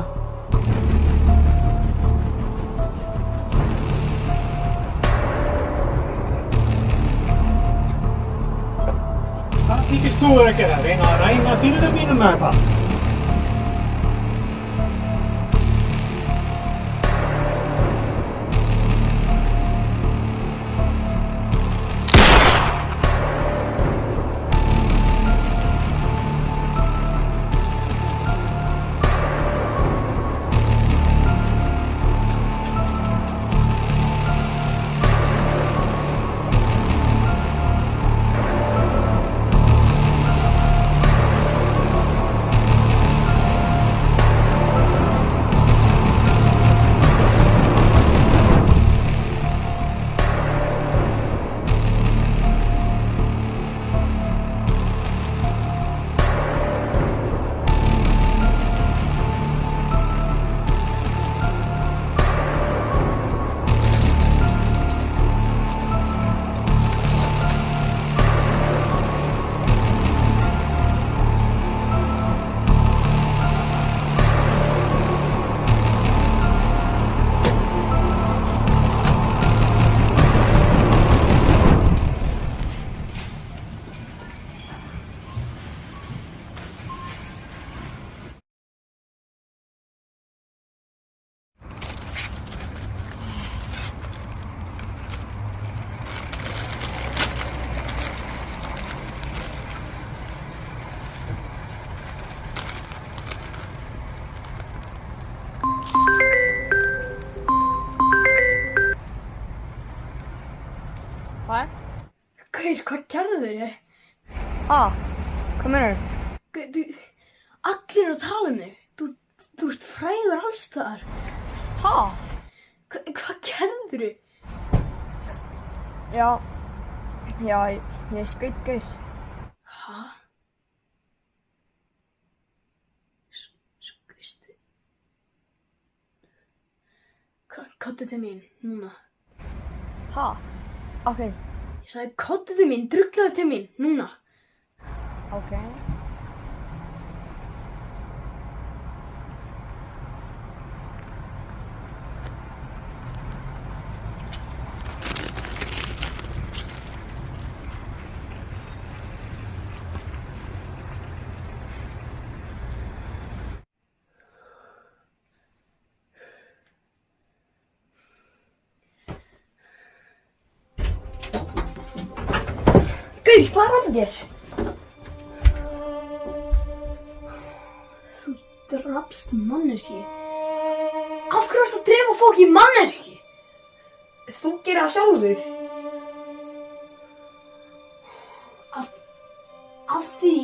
Hvað þykist þú að gera? Reyna að ræna bílnum mínum eða hvað? Gaur, hvað gerðu þau? Ha? Hvað meinar? Allir eru að tala um þig. Þú ert frægur alls þar. Ha? Hvað gerðu þau? Já, ég skaut gaur. Ha? Skaustu? Kottu til mín, núna. Ha? Okkur. Ég sagði kottu til mín, drugglaðu til mín, núna. Ok. Gaur, hvað er að þér? Þú drafst manneski. Af hverju varstu að drepa fólk í manneski? Þú gerir það sjálfur. Af því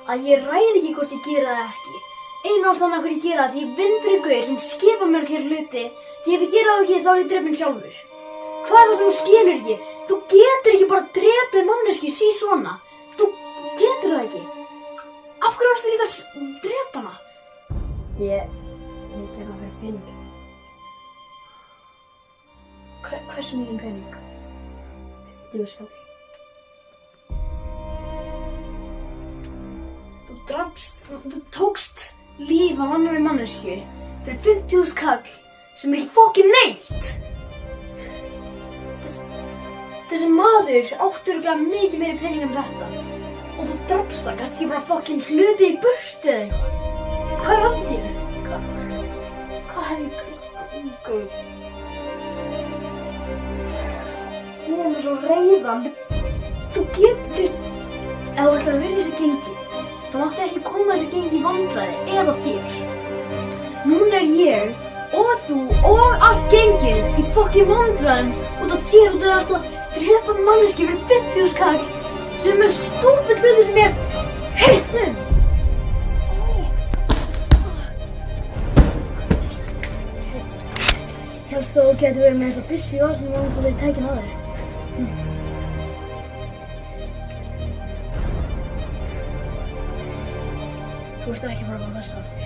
að ég ræði ekki hvort ég gera það ekki. Einu ástæðan af hverju ég gera það því ég vinn fyrir gaur sem skipa mér hér hluti. Því ef ég gera það ekki þá er ég drepinn sjálfur. Hvað er það sem þú skilur ekki? Þú getur ekki bara drepið manneski svona. Þú getur það ekki. Af hverju varstu líka að drepa hana? Ég gera það fyrir pening. Hversu mikið pening? 50 skall. Þú tókst líf af annarri mannesku fyrir 50.000 kall sem er ekki fokkin neitt. Þessi maður átti örugglega mikið meiri pening en þetta. Og þú drafst hann, kannski ekki bara fokkin hlupið í burtu eða eitthvað. Hvað er að þér? Hvað hef ég breytt? Þú er mér svo reiðan. Þú getur, ef þú ætlar að vera í þessu gengi, þá máttu ekki koma þessu gengi í vandræði eða þér. Núna er ég og þú og allt gengið í fokkin vandræðum út af þér og þú hefðast að drepa manneski fyrir 50.000 kall sem er stúpid hluti sem ég hef heyrt um. Hélstu að þú getur verið með þessa byssu í vasanum án þess að þau tækja á þér? Þú ert ekki að fara að fá þessa aftur.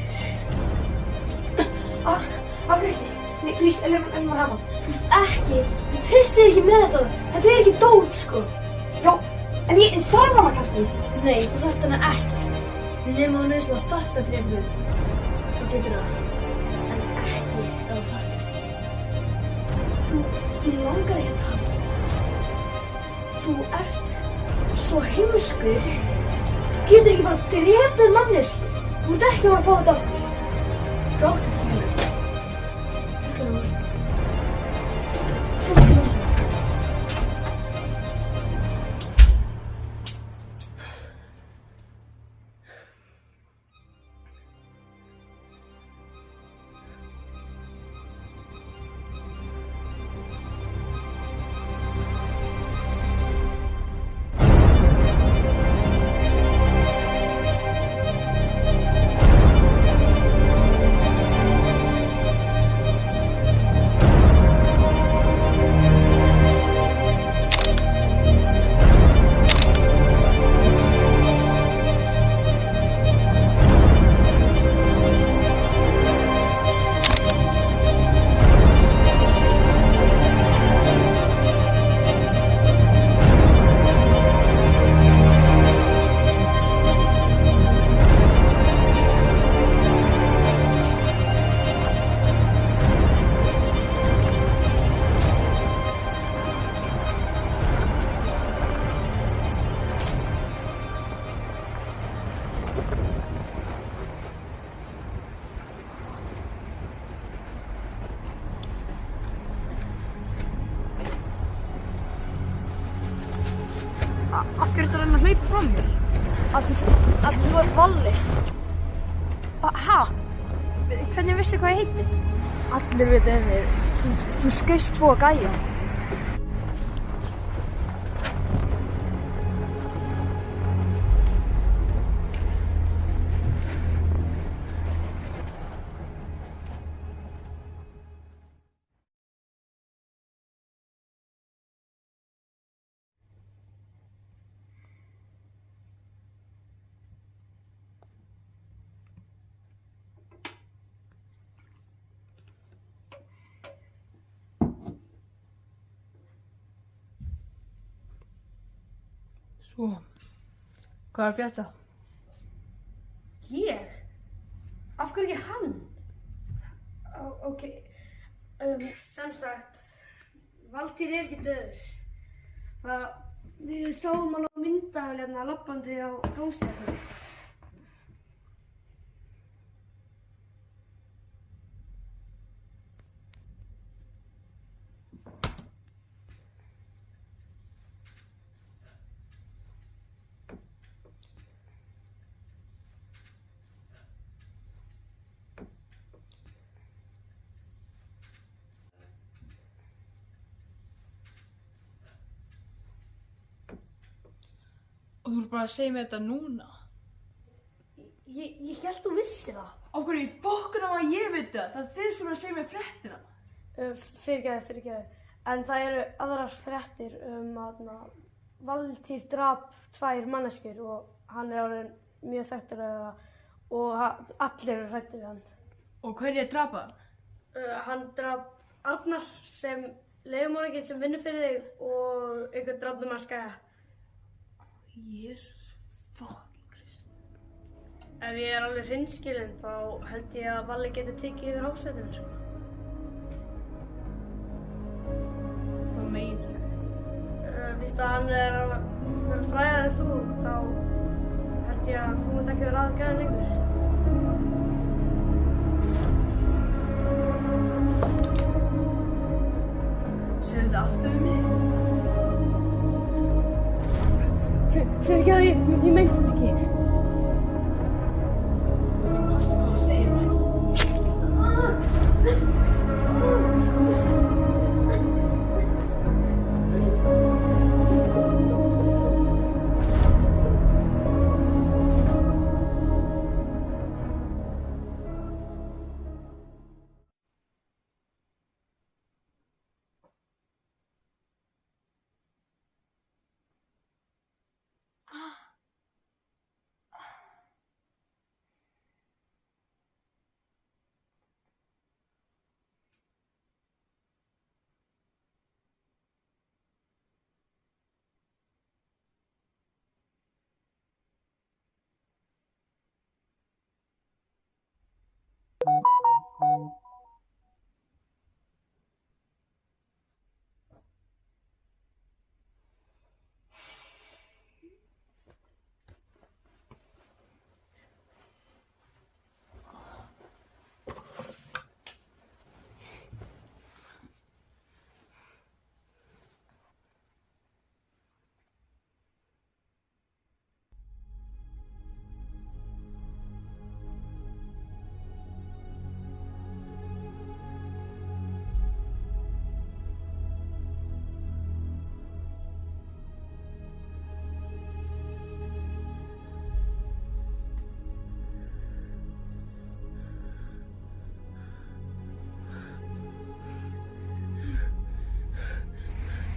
Af hverju ekki? Nei, please, ellum að hafa. Þú veist ekki, ég treysti þér ekki með þetta. Þetta er ekki dót, sko. Já, en ég þarf hana kannski. Nei, þú þarft hana ekkert. Nema þú nauðslega þarft að drepa mig. Þá getur það. En ekki ef þú þarft þess ekki. Ég langar ekki að tala. Þú ert svo heimskur. Þú getur ekki bara drepið manneski. Þú ert ekki að fara að fá þetta aftur. Þú átti þetta með. Af hverju ertu að reyna að hlaupa frá mér? Af því þú ert Valli. Ha? Hvernig veistu hvað ég heiti? Allir vita þig. Þú skaust 2 gæja. Svo, hvað er að frétta? Ég? Af hverju ekki hann? Ok, sem sagt, Valtýr er ekki döður. Við sáum hann á myndavél hérna labbandi á gangstéttinni. Og þú ert bara að segja mér þetta núna? Ég hélt þú vissi það. Af hverju í fokkunum að ég veit það? Það er þið sem er að segja mér fréttina. Fyrirgefðu. En það eru aðrar fréttir að Valtýr drap 2 manneskjur og hann er orðinn mjög þekktur og allir eru hræddir við hann. Og hverju drap hann? Hann drap Arnar sem leigumorðinginn sem vinnur fyrir þig og einhvern drafnum að skæja. Jesús, fucking Krist. Ef ég er alveg hreinskilinn þá held ég að Valli geti tekið yfir hásætinu, sko. Hvað meinar þú? Víst að hann er að vera frægari en þú, þá held ég að þú munt ekki vera aðgæðan lengur. Segðu þetta aftur um mig? Fyrirgefðu, ég meinti þetta ekki. Varstu þú að segja mér?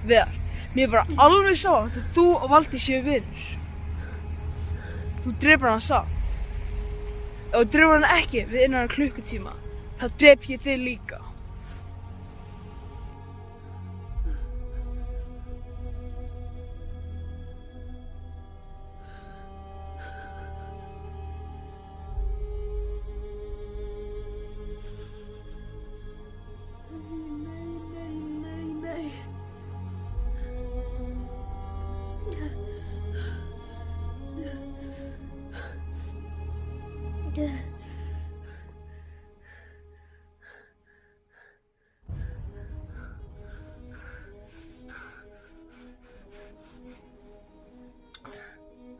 Viðar, mér er bara alveg sátt að þú og Valtýr séu vinir. Þú drepur hann samt. Ef þú drepur hann ekki við innan klukkutíma, þá drep ég þig líka.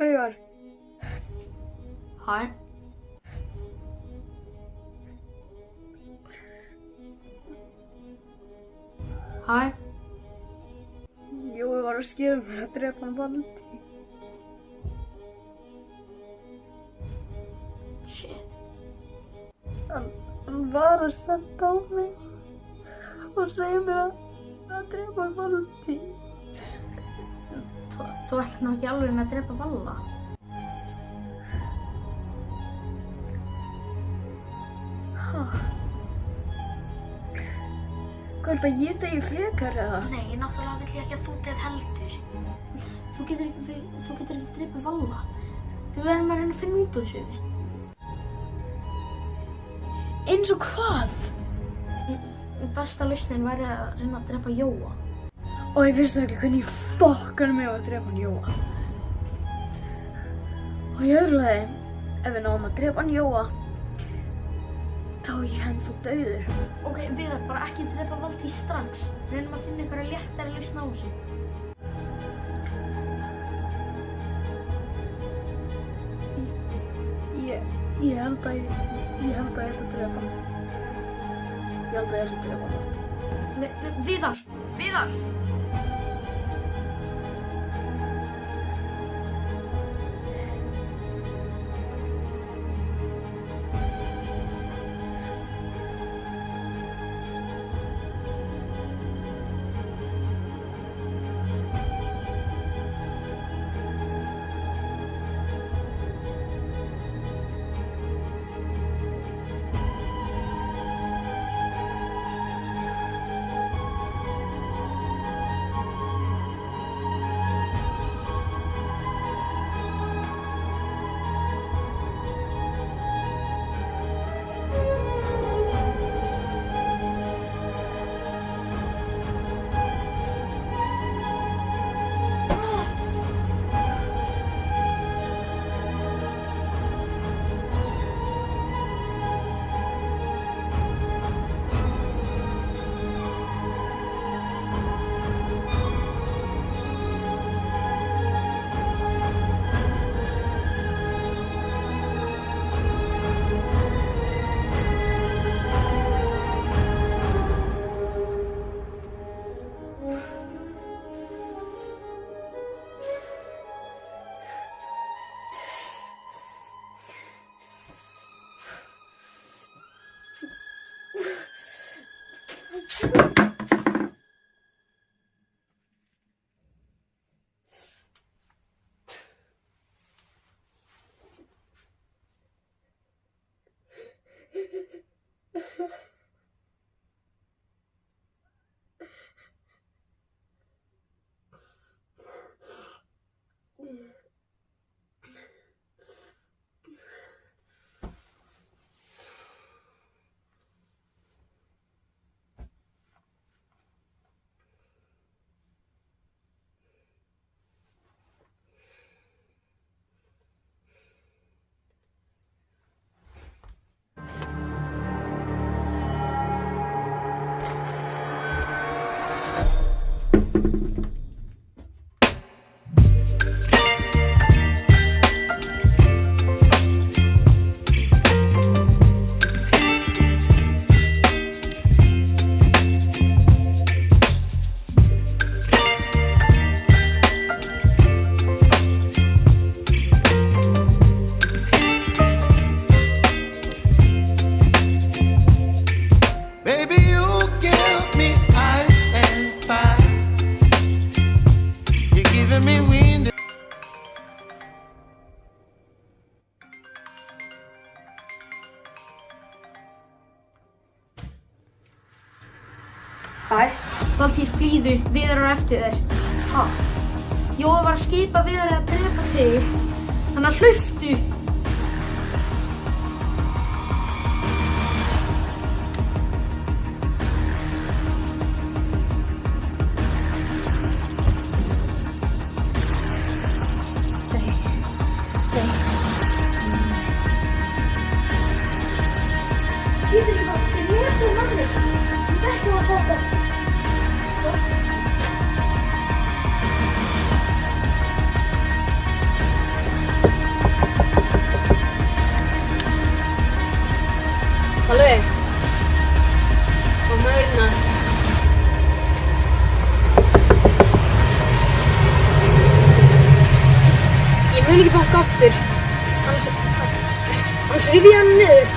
Auðar. Hæ? Hæ? Jói var að skera mér að drepa hann Valtý. Shit. Hann var að senda á mig og segja mér að drepa hann Valtý. Þú ætlar nú ekki alveg að drepa Valla? Hvað er það, ég degi frekar eða? Nei, náttúrulega vill ég ekki að þú deyð heldur. Þú getur ekki drepið Valla. Við verðum að reyna að finna út úr þessu. Eins og hvað? Besta lausnin væri að reyna að drepa Jóa. Og ég finnst það ekki hvernig ég fokkanum mig á að drepa hann Jóa. Og í öðru lagi, ef við náum að drepa hann Jóa, þá er ég ennþá dauður. Ok, Viðar, bara ekki drepa Valdís strax. Reynum að finna einhverja léttari lausn á þessu. Ég held að ég ætla að drepa hann. Ég held að ég ætla að drepa hann. Viðar! Viðar! Valdís, flýðu, Viðar er á eftir þér. Ha? Jói var að skipa Viðari að drepa þig. Þannig að hlauptu. Getur ekki bara, þið lefum að þessu. Við þekkjum að þetta. Halló, kom hérna. Ég mun ekki bakka aftur, annars rifið ég hann niður.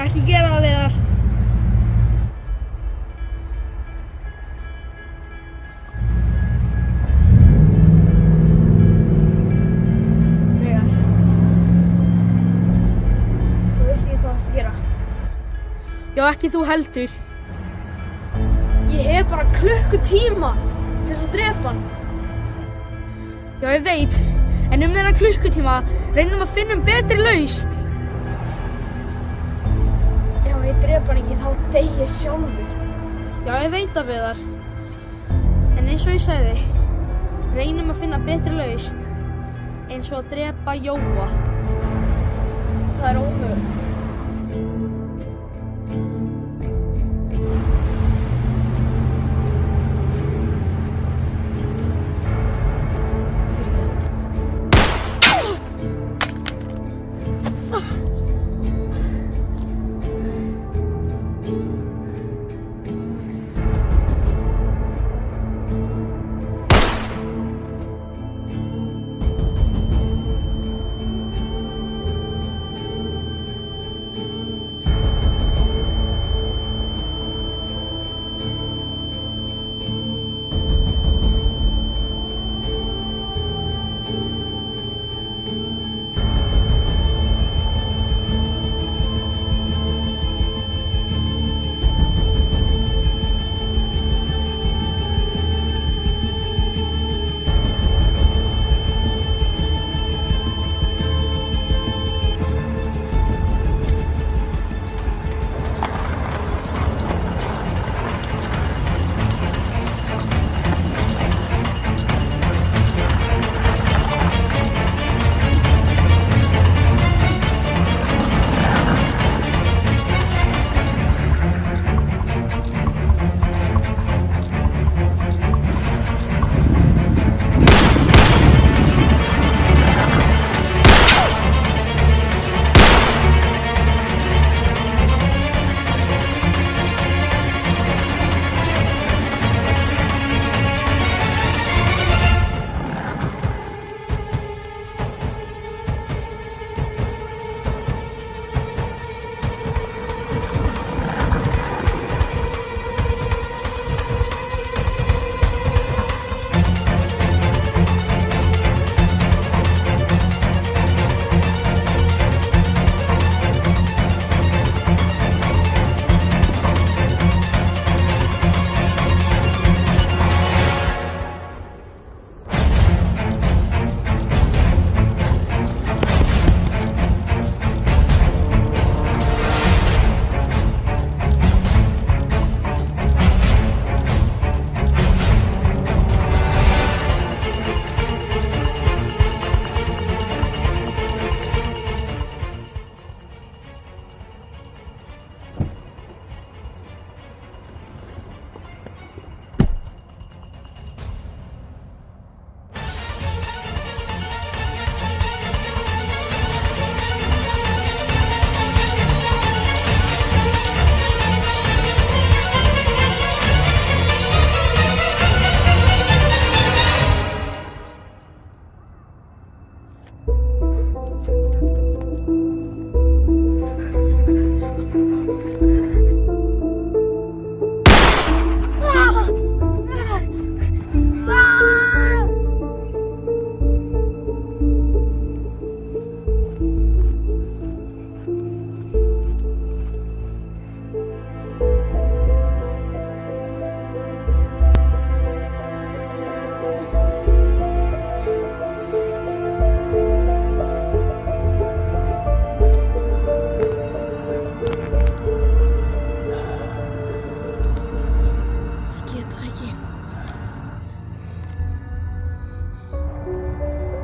Ekki gera það, Viðar. Viðar. Þú veist ekki hvað þú ert að gera. Já, ekki þú heldur. Ég hef bara klukkutíma til þess að drepa hann. Já, ég veit. En þennan klukkutíma reynum að finna betri lausn. Já, ég drep hann ekki, þá dey ég sjálfur. Já, ég veit það, Viðar. En eins og ég sagði, reynum að finna betri lausn eins og að drepa Jóa. Það er ómögulegt.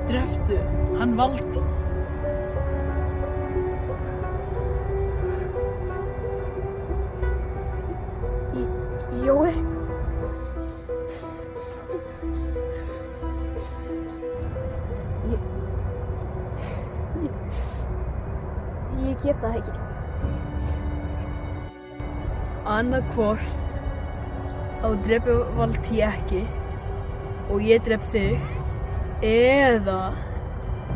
Dreftu hann Valdi. Jói? Ég get það ekki. Annarkvort að þú drepur Valdi ekki og ég drep þig, eða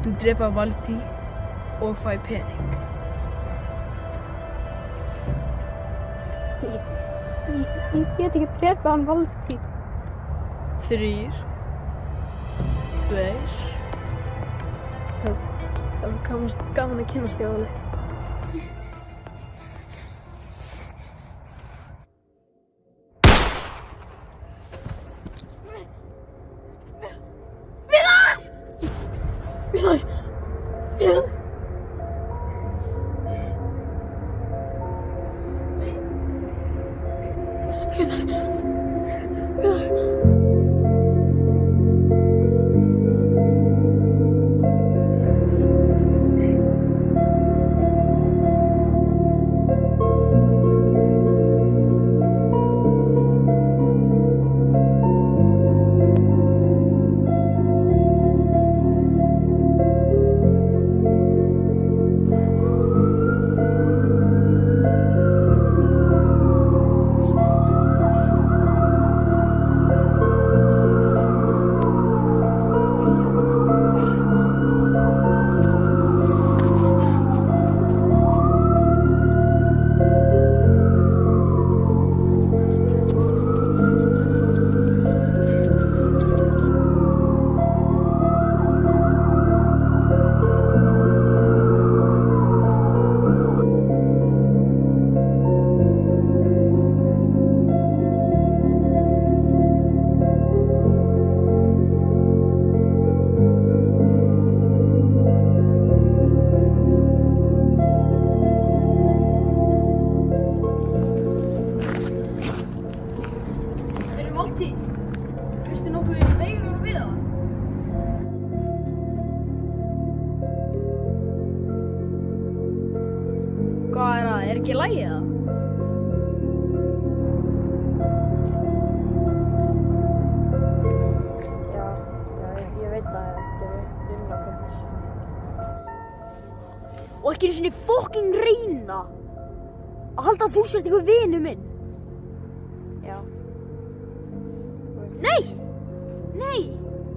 þú drepa Valdi og fæ pening. Ég get ekki drepið hann Valtý. 3, 2. Það var gaman að kynnast þér, Óli. Hvað er það? Er ekki í lagi það? Já, ég veit að þetta er umlafræðir. Og ekki einu sinni fucking reyna að halda að þú sért ykkur vinu minn. Já. Nei! Nei!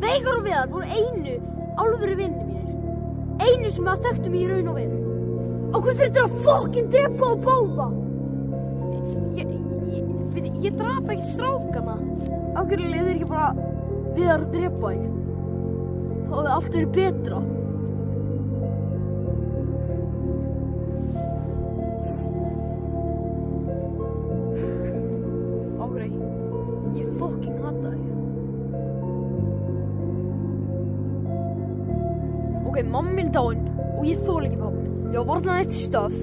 Veigar og Viðar voru einu alvöru vinni mínir. Einu sem að þekktum í raun og veru. Á hverju þurftir að fucking drepa og bóða? Ég drap ekkert strákana. Á hverju leiðir ekki bara Viðar að drepa þig? Þá hefði allt verið betra. Ágrei, ég fucking hata þig. Ok, mamma mín er dáin og ég þoli ekki pappa minn. Ég var varla neitt stöf.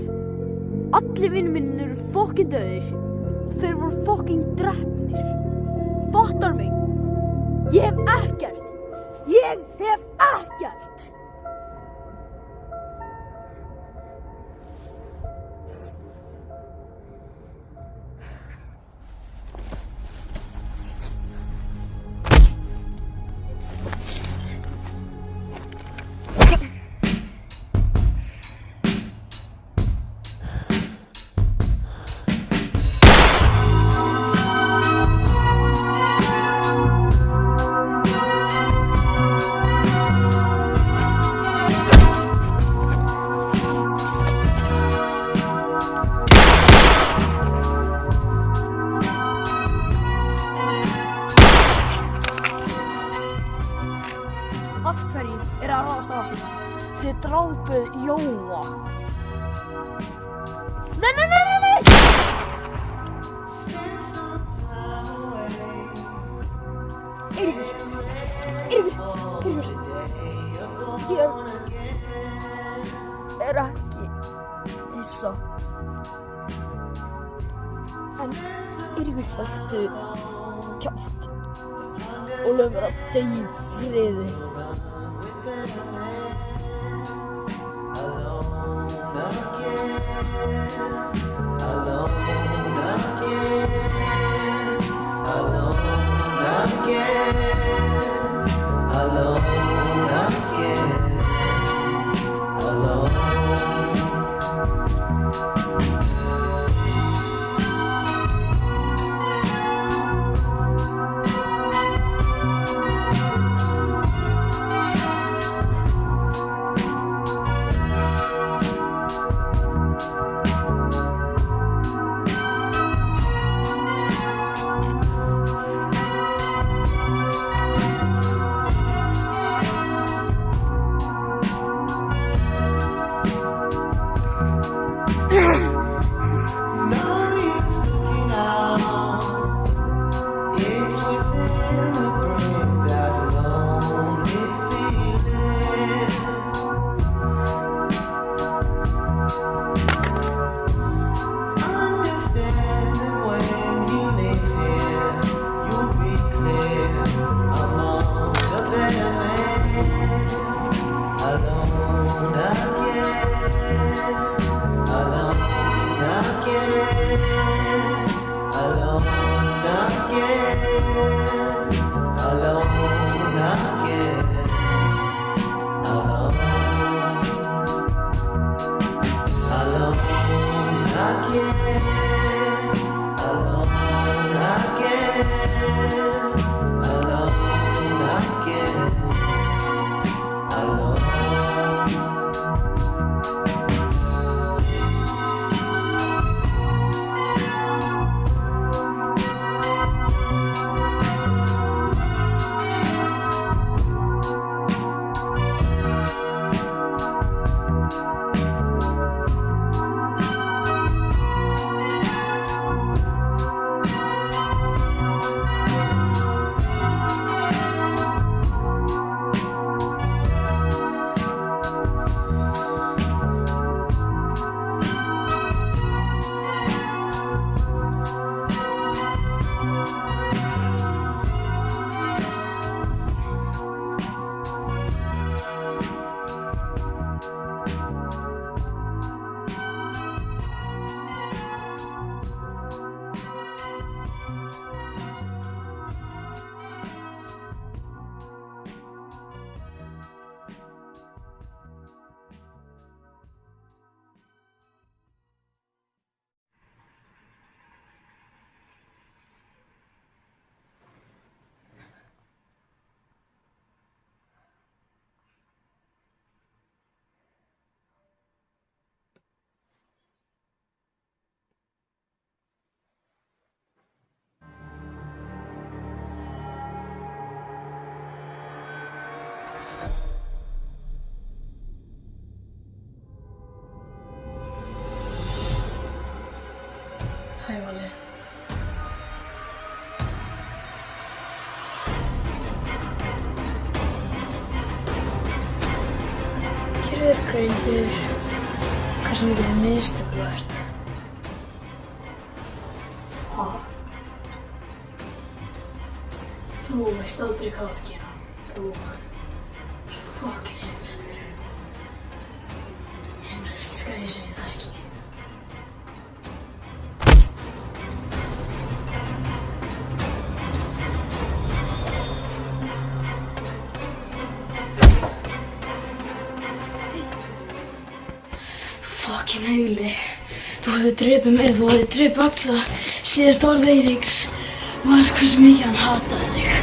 Allir vinnir minn eru fucking döðir og þeir voru fucking drepnir. Fattar mig? Ég hef ekkert. Ég hef ekkert. Af hverju er að ráðast á okkur? Þið drápuð Jóa. Nei! Eiríkur. Ég er ekki hissa. En Eiríkur, haltu kjáft og lögum mér að deyja í friði. Hæ, Valli. Gerðu þér grein fyrir hversu mikið mistök þú ert. Ha? Þú veist aldrei hvað þú átt að gera. Þú er svo fucking heimskur. Heimskast skæði sem ég það ekki. Fucking heili. Þú hefði drepið mig, þú hefði drepið alla. Síðast orð Eiríks var hversu mikið hann hataði þig.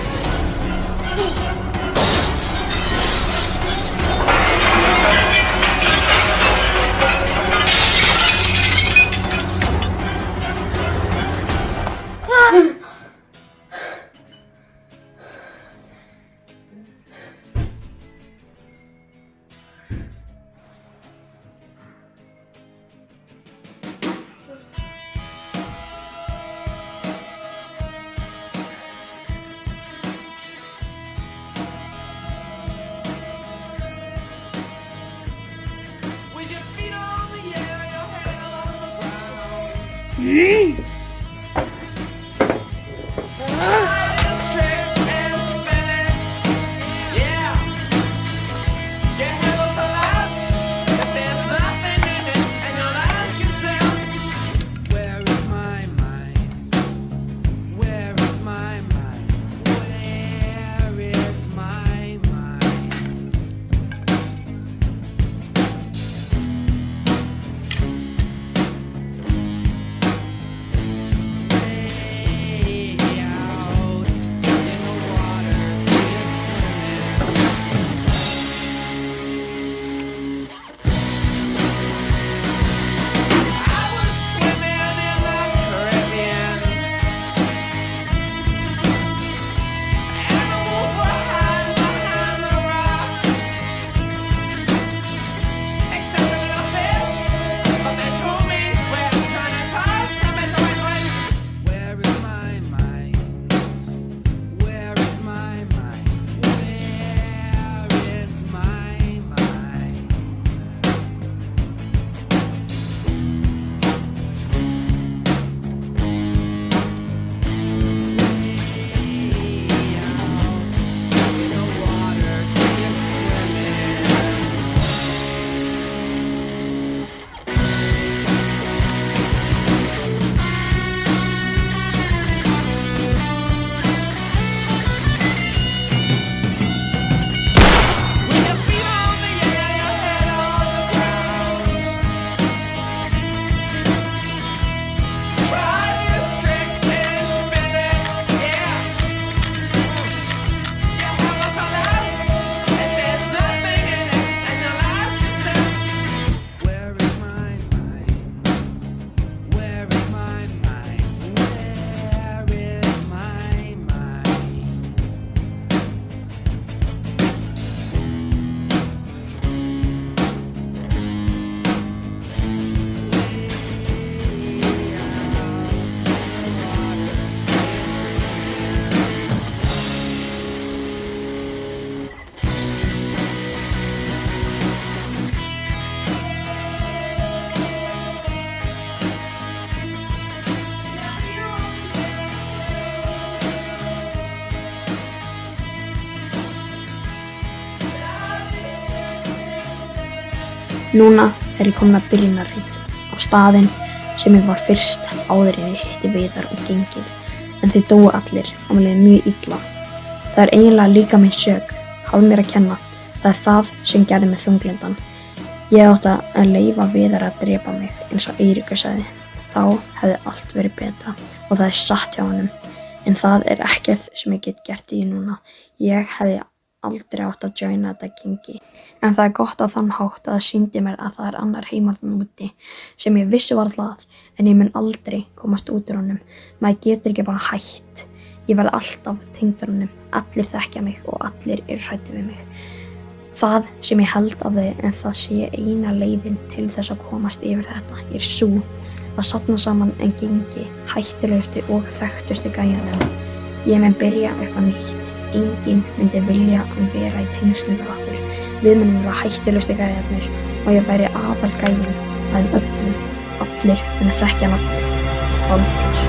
Núna er ég komin að byrjunarreit á staðinn sem ég var fyrst áður en ég hitti Viðar og gengið, en þeir dóu allir og mér leið mjög illa. Það er eiginlega líka mín sök, hálf mér að kenna. Það er það sem gerði mig þunglindan. Ég átti að leyfa Viðar að drepa mig eins og Eiríkur sagði. Þá hefði allt verið betra og það er satt hjá honum. En það er ekkert sem ég get gert í núna. Ég hefði aldrei átt að joina þetta gengi. En það er gott á þann hátt að það sýndi mér að það er annar heimar þann úti sem ég vissi varla að, en ég mun aldrei komast út úr honum. Maður getur ekki bara hætt. Ég verði alltaf tengdur honum. Allir þekkja mig og allir eru hræddir við mig. Það sem ég held af þau, en það sé eina leiðin til þess að komast yfir þetta, er sú að safna saman en gengi hættulegustu og þekktustu gæjanum. Ég mun byrja eitthvað nýtt. Enginn myndi vilja að vera í tengslum við okkur. Við munum vera hættulegustu gæjarnir og ég væri aðal gæjinn að öllum. Allir munu þekkja nafnið. Valtýr.